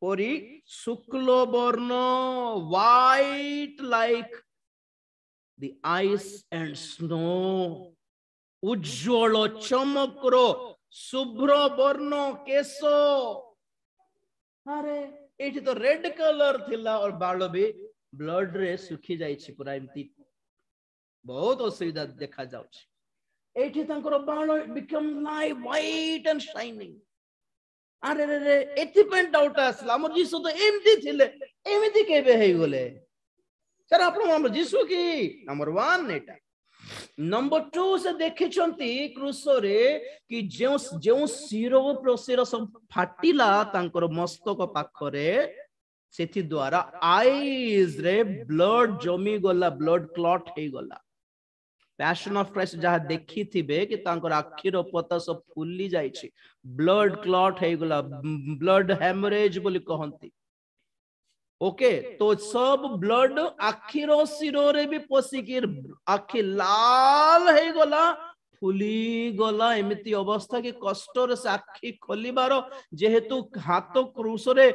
परी शुक्ल वर्ण white like the ice and snow उज्ज्वल चमक्र शुभ्र वर्ण केश अरे एठी तो रेड कलर थिला और बाल भी ब्लड रे सुखी जाइछि पूरा एमती बहुत असुविधा देखा जाउछि एठी तांकर बाण become live white and shining अरे रे रे एथि पे डाउट आसला हमर जीसु तो एमती थिले एमिति केबे हे गले सर आपण हमर जीसु की नंबर 1 एटा नंबर 2 से देखिछंती क्रूस रे कि जेउ जेउ सिरो प्रसिर सब फाटिला तांकर मस्तक पाखरे सेथि द्वारा आईज रे ब्लड जमी गला ब्लड क्लॉट हे गला पैशन ऑफ क्राइस्ट जहा देखि थिबे कि तांकर आखिर पता सब फुल्ली जाइछि ब्लड क्लॉट हे गला ब्लड हेमरेज बोली कहंती ओके तो सब ब्लड आखिर सिरो रे भी पसिकी आखि लाल हे गला फुली गला एमिति अवस्था कि कष्ट रे से आखि खोलिबार जेहेतु हाथ क्रूस रे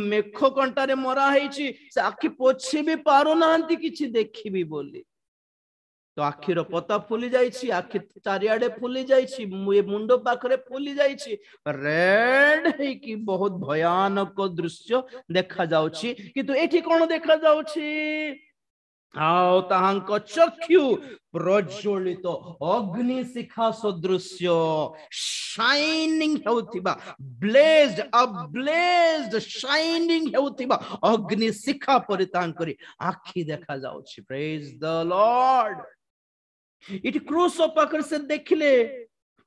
मेख कंटा रे मरा हेछि से आखि पोछि भी पारो नांती किछि देखिबी बोली तो आखिर पता फुली जाइछि आखि चारियाडे फुली जाइछि मुंडो पाखरे फुली जाइछि रेड है कि बहुत भयानक दृश्य देखा जाउछि किंतु एठी कोन देखा जाउछि आओ ताहांक चक्षु प्रज्वलित अग्नि शिखा सदृश्य शाइनिंग हेउथिबा ब्लेज्ड अब्लेज्ड शाइनिंग हेउथिबा अग्नि शिखा परि तांकरी आखि देखा जाउछि प्रेज द लॉर्ड इट क्रूस पाखर से देखिले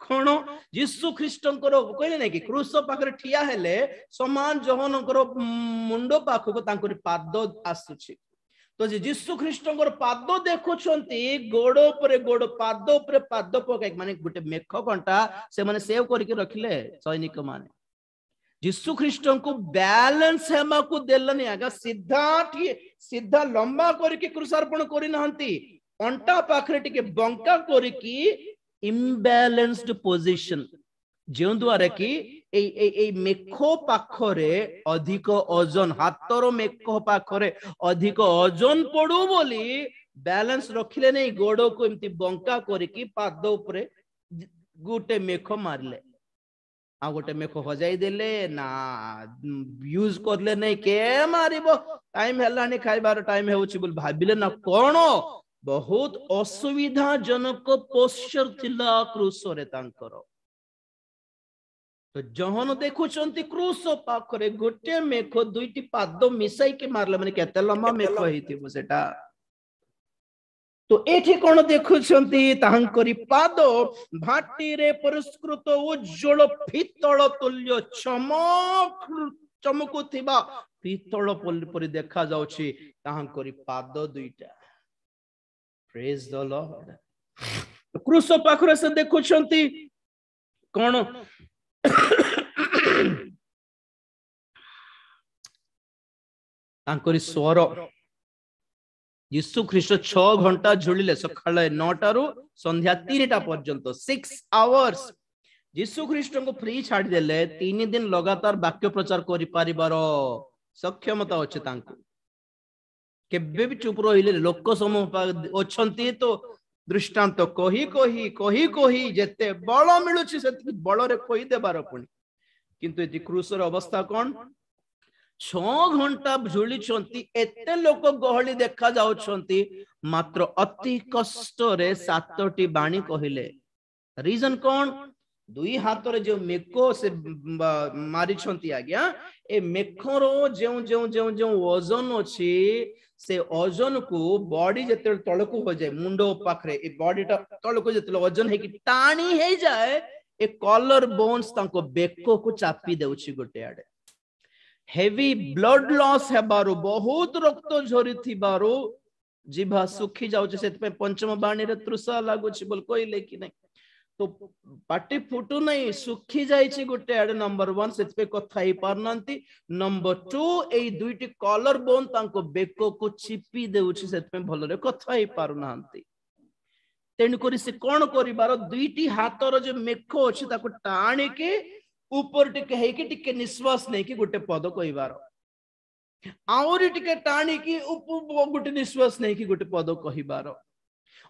कोन यीशु ख्रीष्टंकर कहले नै कि क्रूस पाखर ठिया हेले समान जहनकर मुंडो पाखको तांकरी पाद आसुछि तो यीशु ख्रीष्टंकर पाद देखुछंती गोड़ ऊपर गोड़ पाद ऊपर पाद पकाई माने गुटे मेख कंटा से माने सेव करके रखिले सैनिक माने यीशु ख्रीष्टन को बैलेंस हेमा को देलनी आगा सीधा लंबा करके क्रूसार्पण करि नहंती अंटा पाखरे टिके बंका करके इम्बैलेंस्ड पोजीशन जो द्वारा कि ए मेखो पाखरे अधिक ओजन हाथर मेखो पाखरे अधिक ओजन पड़ू बोली बैलेंस रखिले नहीं गोड़ को एमती बंका करके पाद ऊपर गोटे मेख मारले आ गोटे मेख हजाई देले ना यूज करले नहीं के मारिबो टाइम हेलानी खाइबार टाइम हेउछि बोल भाबिले ना कोन बहुत असुविधाजनक पोस्चर थिला क्रूस रे तांकर तो जहन देखुचंती क्रूस पाखरे गोटे मेख दुईटी पाद मिसाई के मारले माने केते लम्बा मेख हेतिबो सेटा तो एठी कोन देखुचंती तांकरी पाद भाटी रे पुरस्कृत उज्जवल पित्तल तुल्य चमकुथिबा पित्तल परि देखा जाउछि तांकरी पाद दुईटा प्रेज द लॉर्ड तो क्रूस पाखरे से देखुचंती कोन तांकरी स्वर यीशु ख्रीष्ट 6 घंटा झुलिले सकाळ 9 रु संध्या 3टा पर्यंत 6 आवर्स यीशु ख्रीष्ट को फ्री छाड़ी देले 3 दिन लगातार वाक्य प्रचार करि परिबार सक्षमता अछि तांको केबे भी चुप रहिले लोक समूह अछंती तो दृष्टांत कही कही कही कही जेते बल मिलुछि सेति बल रे कहि देबार पुनी किंतु एति क्रूसर अवस्था कोन 6 घंटा झुली छंती एते लोक गहली देखा जाउ छंती मात्र अति कष्ट रे 7टी बाणी कहिले रीजन कोन दुई हाथ रे जो मेको से मारी छंती आज्ञा ए मेखरो जेउ जेउ जेउ जेउ वजन अछि से ओजन को बॉडी जते तळको हो जाए मुंडो पाखरे ए बॉडीटा तळको जते वजन है कि टाणी हे जाए ए कॉलर बोन्स तांको बेको को चापी देउछि गोटे आडे हेवी ब्लड लॉस हेबारो बहुत रक्त झरी थिबारो जीभा सुखी जाउछि सेत पे पंचम बाणी रे तृषा लागुछि बोल कोइले कि नै तो पाटी फुटू नहीं सुखी जाइछि गोटे आडे नंबर 1 सेत पे कथा ही पारनांती नंबर 2 ए दुईटी कॉलर बोन तांको बेको को चिपी देउछि सेत पे भलो रे कथा ही पारनांती तेन करी से कोन करिबार दुईटी हाथर जो मेखो अछि ताको टाणी के ऊपर टिके हे कि टिके निश्वास नै कि गोटे पद कहिबार आउरी टिके टाणी की ऊपर गोटे निश्वास नै कि गोटे पद कहिबार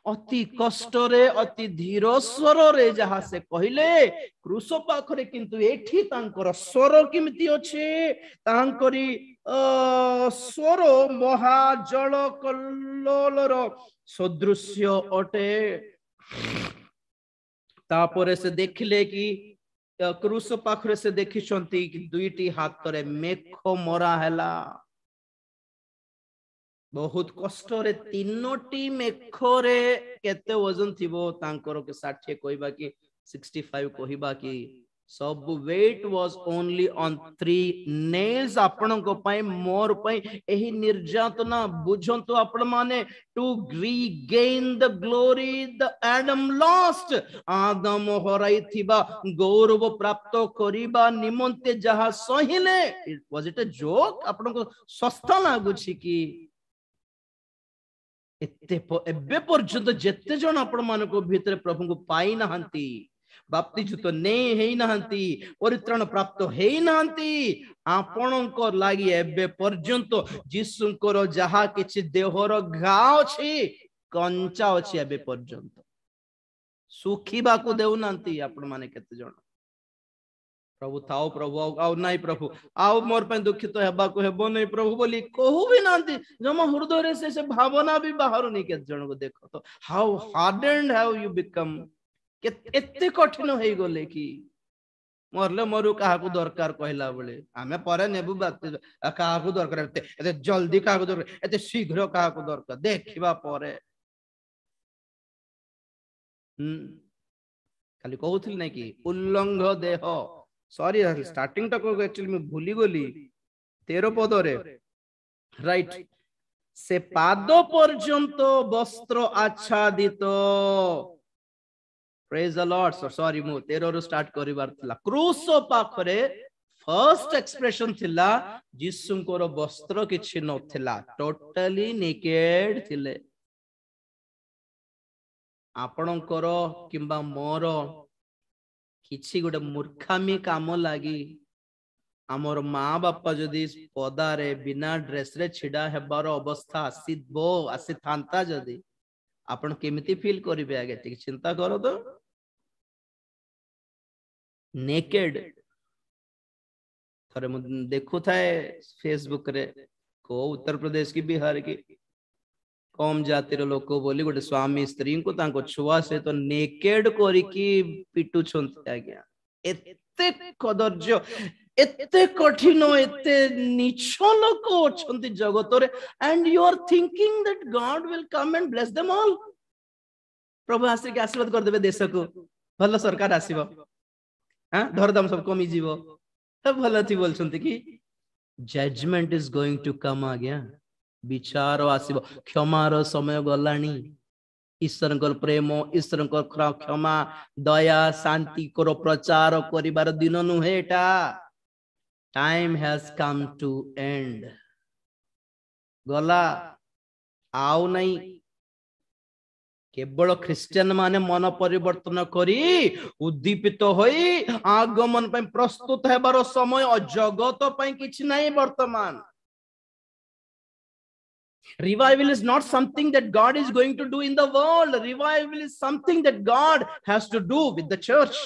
अति कष्ट रे अति धीर स्वर रे जहा से कहले क्रूस पाखरे किंतु एठी तांकर स्वर किमिति अछि तांकरी स्वर महाजल कल्लोलर सदृश्य अटे तापरे से देखिले कि क्रूस पाखरे से देखिछंती कि दुईटी हाथ रे मेख मरा हैला बहुत कष्ट रे तीनोटी मेखरे केते वजन थिबो तांकर के 60 कहबा कि 65 कहबा कि सब wait was only on 3 nails आपण को पई मोर पई एही निर्यातना बुझंतु आपण माने to regain the glory the Adam lost आदम हराई थिबा गौरव प्राप्त करिबा निमंते जहा सहिले it was it a joke आपण को सस्ता लागु छी कि एबे पर्यंत जेते जन आपण मानको भीतर प्रभु को पाई नहंती बाप्तिजुत नहीं हेई नहंती परित्राण प्राप्त हेई नहंती आपणको लागि एबे पर्यंत जीसुंकर जहा किछि देहर घा अछि कंचा अछि एबे पर्यंत सुखीबा को देउ नहंती आपण माने केते जन प्रभु थाओ प्रभु आउ नहीं प्रभु आउ मोर पे दुखित हेबा को हेबो नहीं प्रभु बोली कहू भी नांती जमा हृदय रे से भावना भी बाहर नहीं के जन को देखो तो how hardened have you become एते कठिन होई गले कि मरले मरु काहा को दरकार कहला बेले आमे परे नेबु बात काहा को दरकार एते जल्दी काहा को दरकार एते शीघ्र काहा को दरकार देखिबा परे खाली कहउथिल नै कि उल्लंघ देह सॉरी स्टार्टिंग तक एक्चुअली मैं भूली गली 13 पद रे राइट से पाद पर्यंत वस्त्र आच्छादित प्रेज द लॉर्ड सॉरी मु 13 रो स्टार्ट करिवार थिला क्रूस पाखरे फर्स्ट एक्सप्रेशन थिला जिसुंकर वस्त्र किछि नथिला टोटली नेकेड थिले आपणकर किंबा मोर किछि गोटे मूर्खामी काम लागी आमर माँ बापा जदि पदारे बिना ड्रेस रे छिड़ा हेबार अवस्था आसी थांता जदि आपण केमिति फील करिवे आगे ठीक चिंता करो तो नेकेड थरे मु देखु थाए फेसबुक रे को उत्तर प्रदेश की बिहार की कम जातिर लोक बोली गोटे स्वामी स्त्री को तांको छुआ से तो नेकेड करिकी पिटु छंती आज्ञा एते कदर्य एते कठिन एते नीच लोक अछंती जगत रे and you are thinking that God will come and bless them all प्रभु आसे के आशीर्वाद कर देबे देश को भलो सरकार आसीबो हां धरदम सब कमी जीवो सब भलो थी बोलछंती कि judgment is going to come आज्ञा विचार आसीबो क्षमार समय गलानी ईश्वर प्रेम ईश्वर क्षमा दया शांति को प्रचार करिवार दिन नुहे एटा time has come to end गला आउ नहीं केवल ख्रिस्टियन माने मन परिवर्तन करी उद्दीपित होई आगमन पे प्रस्तुत हेबार समय जगत पे किछि नहीं वर्तमान Revival is not something that God is going to do in the world. Revival is something that God has to do with the church.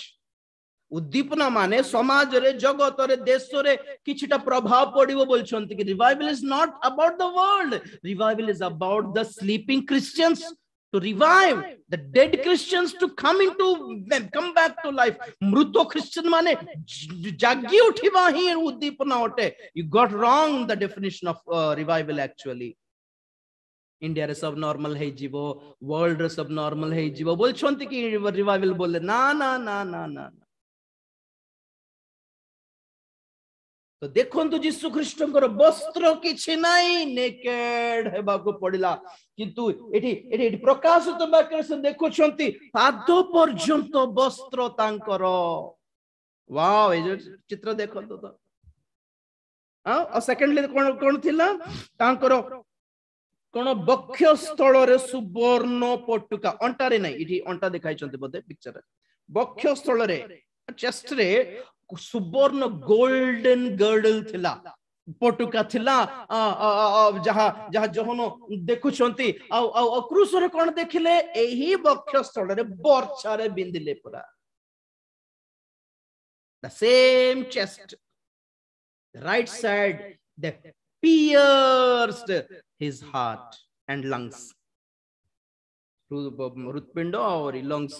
उद्दीपना माने समाज रे जगत रे देश रे किछिटा प्रभाव पड़िबो बोलछंती कि revival is not about the world. Revival is about the sleeping Christians to revive, the dead Christians to come back to life. मृत Christian माने जागी उठिबा ही उद्दीपना होते. You got wrong the definition of revival actually. India रे सब normal है जीवो world रे सब नॉर्मल है जीवो बोल छंती कि रिवाइवल बोले ना ना ना ना ना तो देखंतु यीशु ख्रीष्टंकर वस्त्र किछि नाही नेकेड हेबा को पड़िला किंतु एठी प्रकाशित वाक्य से देखो छंती पाद पर्यंत वस्त्र तांकर वाओ ए जो चित्र देखंतु तो आ सेकंडली कोन थिला तांकर कोन बक्ष स्थल रे सुवर्ण पटुका अंटा रे नहीं इठी अंटा देखाई चंते बोधे पिक्चर रे बक्ष स्थल रे चेस्ट रे सुवर्ण गोल्डन गर्डल थिला पटुका थिला जहा जहा जहनो देखु चंती आ क्रूस रे कोन देखिले एही बक्ष स्थल रे बर्छा रे बिंदिले पूरा the same chest right side the pierced his heart and lungs. हृदपिंड और लंग्स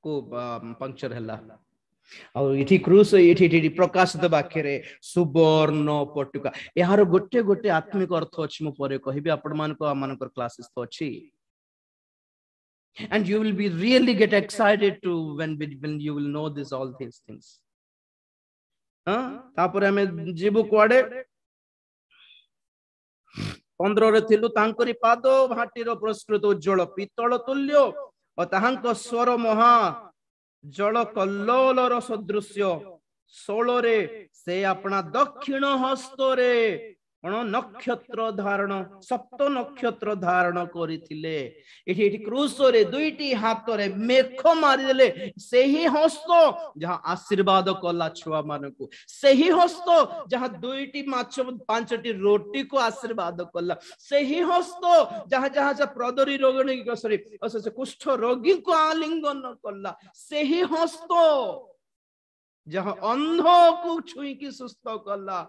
को पंक्चर हला और इठी क्रूस इठी प्रकाशित वाक्य रे सुवर्ण पटुका यार गोटे गोटे आत्मिक अर्थ अछि मो परे कहिबे आपण मानको आमानकर क्लासेस तो अछि and you will be really get excited to when you will know this all these things तापर हमें जीवु कुआडे 15 रे थिलु तांकरी पाद भाटीर प्रस्कृत उज्जवल पितल तुल्य और ताहांक स्वर महा जल कल्लोलर सदृश्य 16 रे से अपना दक्षिण हस्त रे नक्षत्र धारण सप्त नक्षत्र धारण करिथिले एठी एठी क्रूस रे दुईटी हाथ रे मेख मारि देले सेही हस्त जहां आशीर्वाद कला छुआ मानको सेही हस्त जहां दुईटी माछ पांचटी रोटी को आशीर्वाद कला सेही हस्त जहां जहां प्रदरी रोगिणी सॉरी कुष्ठ रोगी को आलिंगन कला सेही हस्त जहां अंध को छुई की सुस्थ कला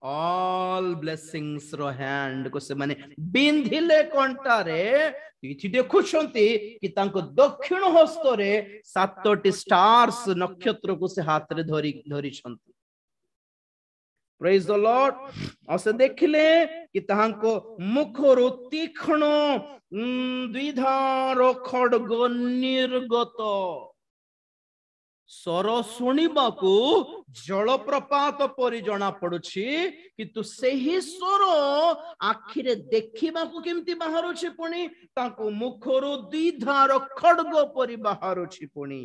all blessings रो हैंड को से माने बिंधिले कंटारे इथि देखुछंती कि तांको दक्षिण हस्त रे 7टी स्टार्स नक्षत्र को से हाथ रे धरी छंती प्रेज द लॉर्ड असे देखिले कि तांको मुख रो तीक्ष्ण द्विधार खड्ग निर्गत स्वर शुणा को जलप्रपात परि जना पड़ुछि किंतु सेही स्वर आखिरे देखिबा को केमती बाहरुछि पुणी ताको मुखरो द्विधार खड्ग परि बाहरुछि पुणी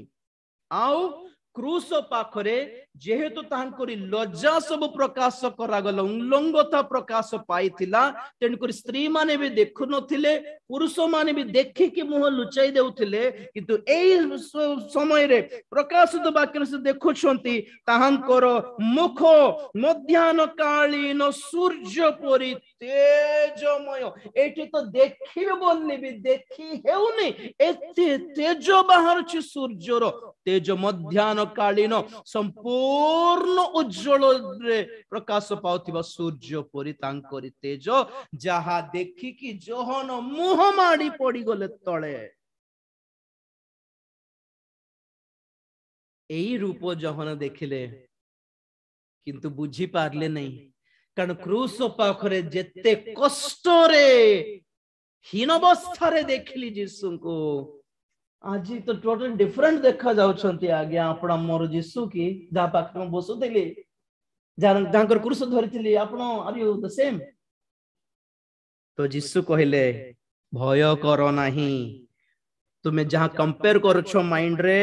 आउ क्रूस पाखरे जेहेतु तांकरी लज्जा सब प्रकाश करागल उल्लंघता प्रकाश पाइथिला तेणुकरी स्त्री माने भी देखु नथिले पुरुष माने भी देखि कि मुह लुचाई देउथिले किंतु एई समय रे प्रकाशित वाक्य से देखुछंती ताहांकर मुख मध्याह्न कालीन सूर्य परि तेजमय एठी तो देखिबे बोलले भी देखि हेउनी एते तेज बाहरछि सूर्यर तेज मध्याह्न कालीन संपूर्ण उज्जवल रे प्रकाश पाउथिबा सूर्य परि तांकरी तेज जहा देखि कि जोहन मुह माडी पड़ी गले तळे एई रूप जोहन देखिले किंतु बुझी पारले नहीं कारण क्रूस पाखरे जेते कष्ट रे हीन अवस्था रे देखिली यीशु को आज तो टोटल डिफरेंट देखा जाउछंती आगे आपन मोर यीशु की जा पाख में बसुथिली जांकर क्रूस धरिथिली आपन आर यू द सेम तो यीशु कहिले भय करो नाही तुमे जहां कंपेयर करछो माइंड रे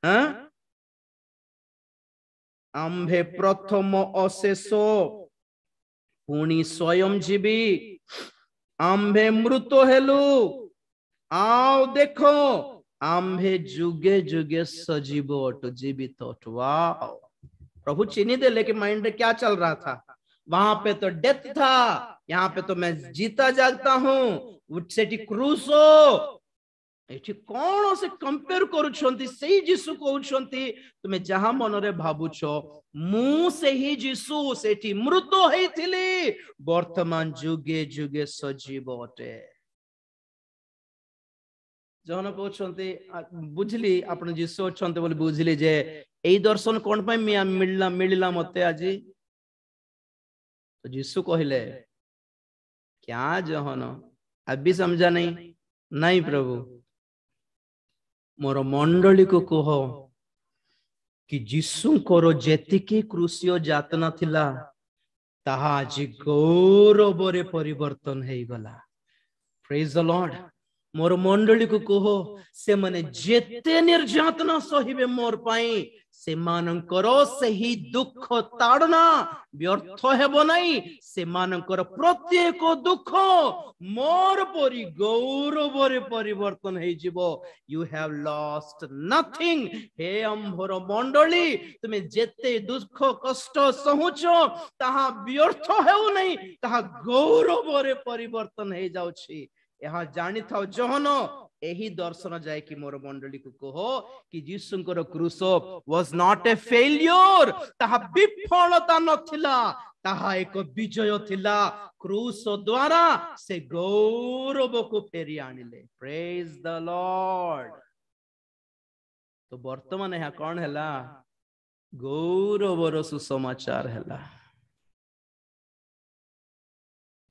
हां आम्भे प्रथम अशेष पुणी स्वयं जीवी आम्भे मृत हेलु आओ देखो आम्भे जुगे जुगे सजीव अटो जीवित अटो वाओ प्रभु चिन्ह देले कि माइंड में क्या चल रहा था वहां पे तो डेथ था यहाँ पे तो मैं जीता जागता हूँ सेठी क्रूसो एठी कौन से कंपेयर करूछंती सेही यीशु कहउछंती तुमे जहां मन रे भाबुछो मु सेही यीशु सेठी मृत हेथिली वर्तमान जुगे जुगे सजीव अटे जहन कहउछंती बुझली आपण यीशु अछंते बोली बुझली जे एई दर्शन कोन पय मिलला मते आजी तो यीशु कहिले क्या जहन अभी समझा नहीं प्रभु मोर मंडली को कह कि यीशुंकर जेतिकी क्रूसीय जातना थिला ताहा आज गौरव रे परिवर्तन हेई गला प्रेज द लॉर्ड मोर मंडली को कह से माने जेते निर्यातना सहिबे मोर पाई से मानकर सही दुख ताड़ना व्यर्थ हेबो नहीं से मानकर प्रत्येक दुख मोर परि गौरव रे परिवर्तन हेई जिवो यू हैव लॉस्ट नथिंग हे अम्भर मंडली तुमे जेते दुख कष्ट सहुचो ताहा व्यर्थ हेउ नहीं ताहा गौरव रे परिवर्तन हेई जाउछि यहाँ जानी था जहन एही दर्शन जाए कि मोर मंडली को कहो कि यीशुंकर क्रूस वाज नॉट ए फेलियर ताहा विफलता नथिला ताहा एक विजय थिला क्रूस द्वारा से गौरव को फेरी आनिले प्रेज द लॉर्ड तो वर्तमान यह कौन हैला गौरवर सुसमाचार हैला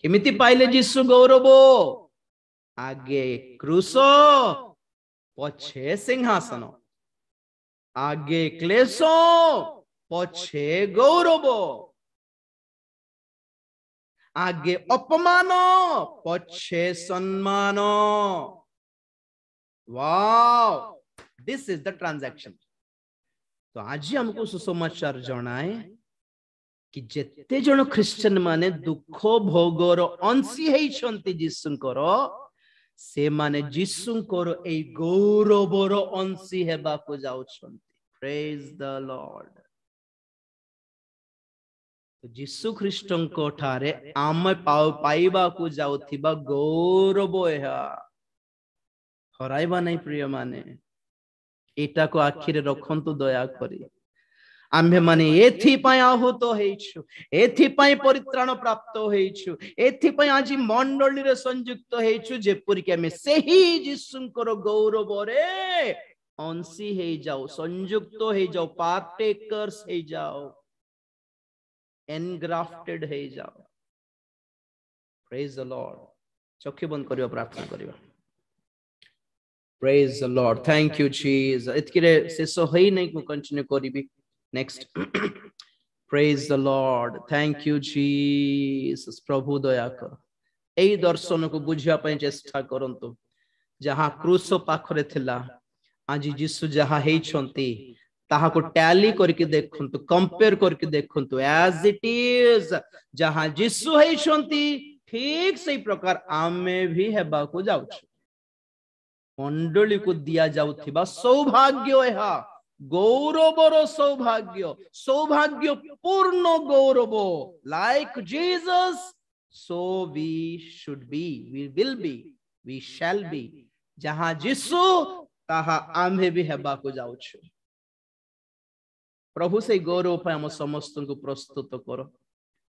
केमिति पाइले जीसु गौरव आगे क्रूस पछे सिंहासन आगे क्लेश पछे गौरव आगे अपमान पछे सम्मान wow this is the transaction तो आज हमको सुसमाचार जनाए कि जेते जन ख्रिस्टियन माने दुख भोगर अंशी हेइछंती जीसुंकर से माने जीसुंकर ए गौरवर अंशी हेबा को जाउछंती प्रेज द लॉर्ड तो जीसु ख्रिस्टन को ठारे आम पाइबा को जाउथिबा गौरव एहा हराइबा नहीं प्रिय माने एटा को आखिरे रखंतु दया करी आम्भे माने एथि पय आहूत हेइछु एथि पय परित्राण प्राप्त हेइछु एथि पय आजि मंडली रे संयुक्त हेइछु जेपुरी के हमें सेही जीसुंकर गौरव रे अंशी हे जाओ संयुक्त हे जाओ पार्टेकर्स हे जाओ एनग्राफ्टेड हे जाओ प्रेज द लॉर्ड चक्षु बंद करियो प्रार्थना करियो praise the Lord thank you Jesus इतकिरे शेष होई नै को कंटिन्यू करिबी next praise the Lord thank you Jesus प्रभु दया कर एई दर्शन को बुझिया पय चेष्टा करंतु जहां क्रूस पाखरे थिला आज जीसु जहां हेइछंती ताहा को टैली करके देखंतु कंपेयर करके देखंतु एज इट इज जहां जीसु हेइछंती ठीक सही प्रकार आमे भी हेबा को जाउछ मंडली को दिया जाउथिबा सौभाग्य एहा गौरवर सौभाग्य सौभाग्य पूर्ण गौरव like Jesus so we should be we will be we shall be जहां जीसु ताहा आम्भे भी हेबा को जाउछ प्रभु से गौरव पे हम समस्त को प्रस्तुत करो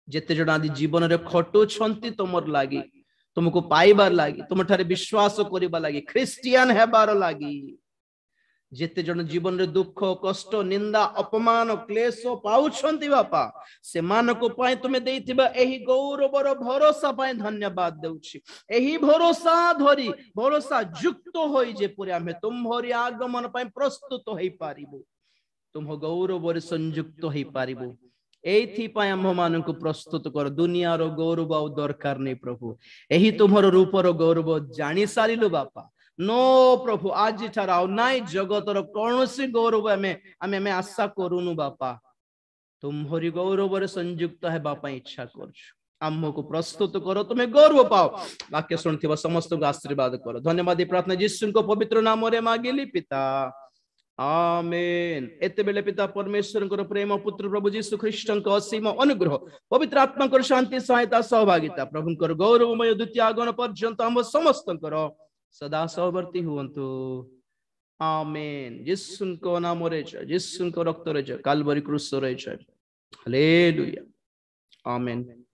जेते जण आदि जीवन रे खटो छंती तुमर लागी तुमको पाइबार लागी तुम ठारे विश्वास करिबा लागी क्रिश्चियन हेबार लागी जेते जण जीवन रे दुख कष्ट निंदा अपमान क्लेश पाउछंती बापा से मानको पाए तुमे देइथिबा एही गौरवर भरोसा पाए धन्यवाद देउछि एही भरोसा धरी भरोसा युक्त होई जे पुरे हमें तुमहरी आगमन पाए प्रस्तुत होई पारिबो तुम गौरव संयुक्त हो पारिबो एथि पाए आम मानक प्रस्तुत कर दुनिया रो गौरव आ दरकार नहीं प्रभु एही तुमर रूपर गौरव जानी सारिलु बापा नो प्रभु आज ठार नाई जगतर कौनसी गौरव आमे आशा करूनु बापा तुमहरी गौरव संयुक्त हेबा पई इच्छा करछु आम्मको प्रस्तुत करो तुम्हें गौरव पाओ वाक्य सुनथिबा समस्त को आशीर्वाद करो धन्यवाद प्रार्थना यीशु को पवित्र नाम रे मागिली पिता आमेन एते बेले पिता परमेश्वर को प्रेम पुत्र प्रभु यीशु ख्रीष्ट को असीम अनुग्रह पवित्र आत्मा को शांति सहायता सहभागिता प्रभु को गौरवमय द्वितीय आगमन पर्यंत हम समस्त करो सदा सहवर्ती हुवन्तु आमेन यीशु को नाम रे जय यीशु को रक्त रे जय काल्वरी क्रूस रे जय हालेलुया आमेन।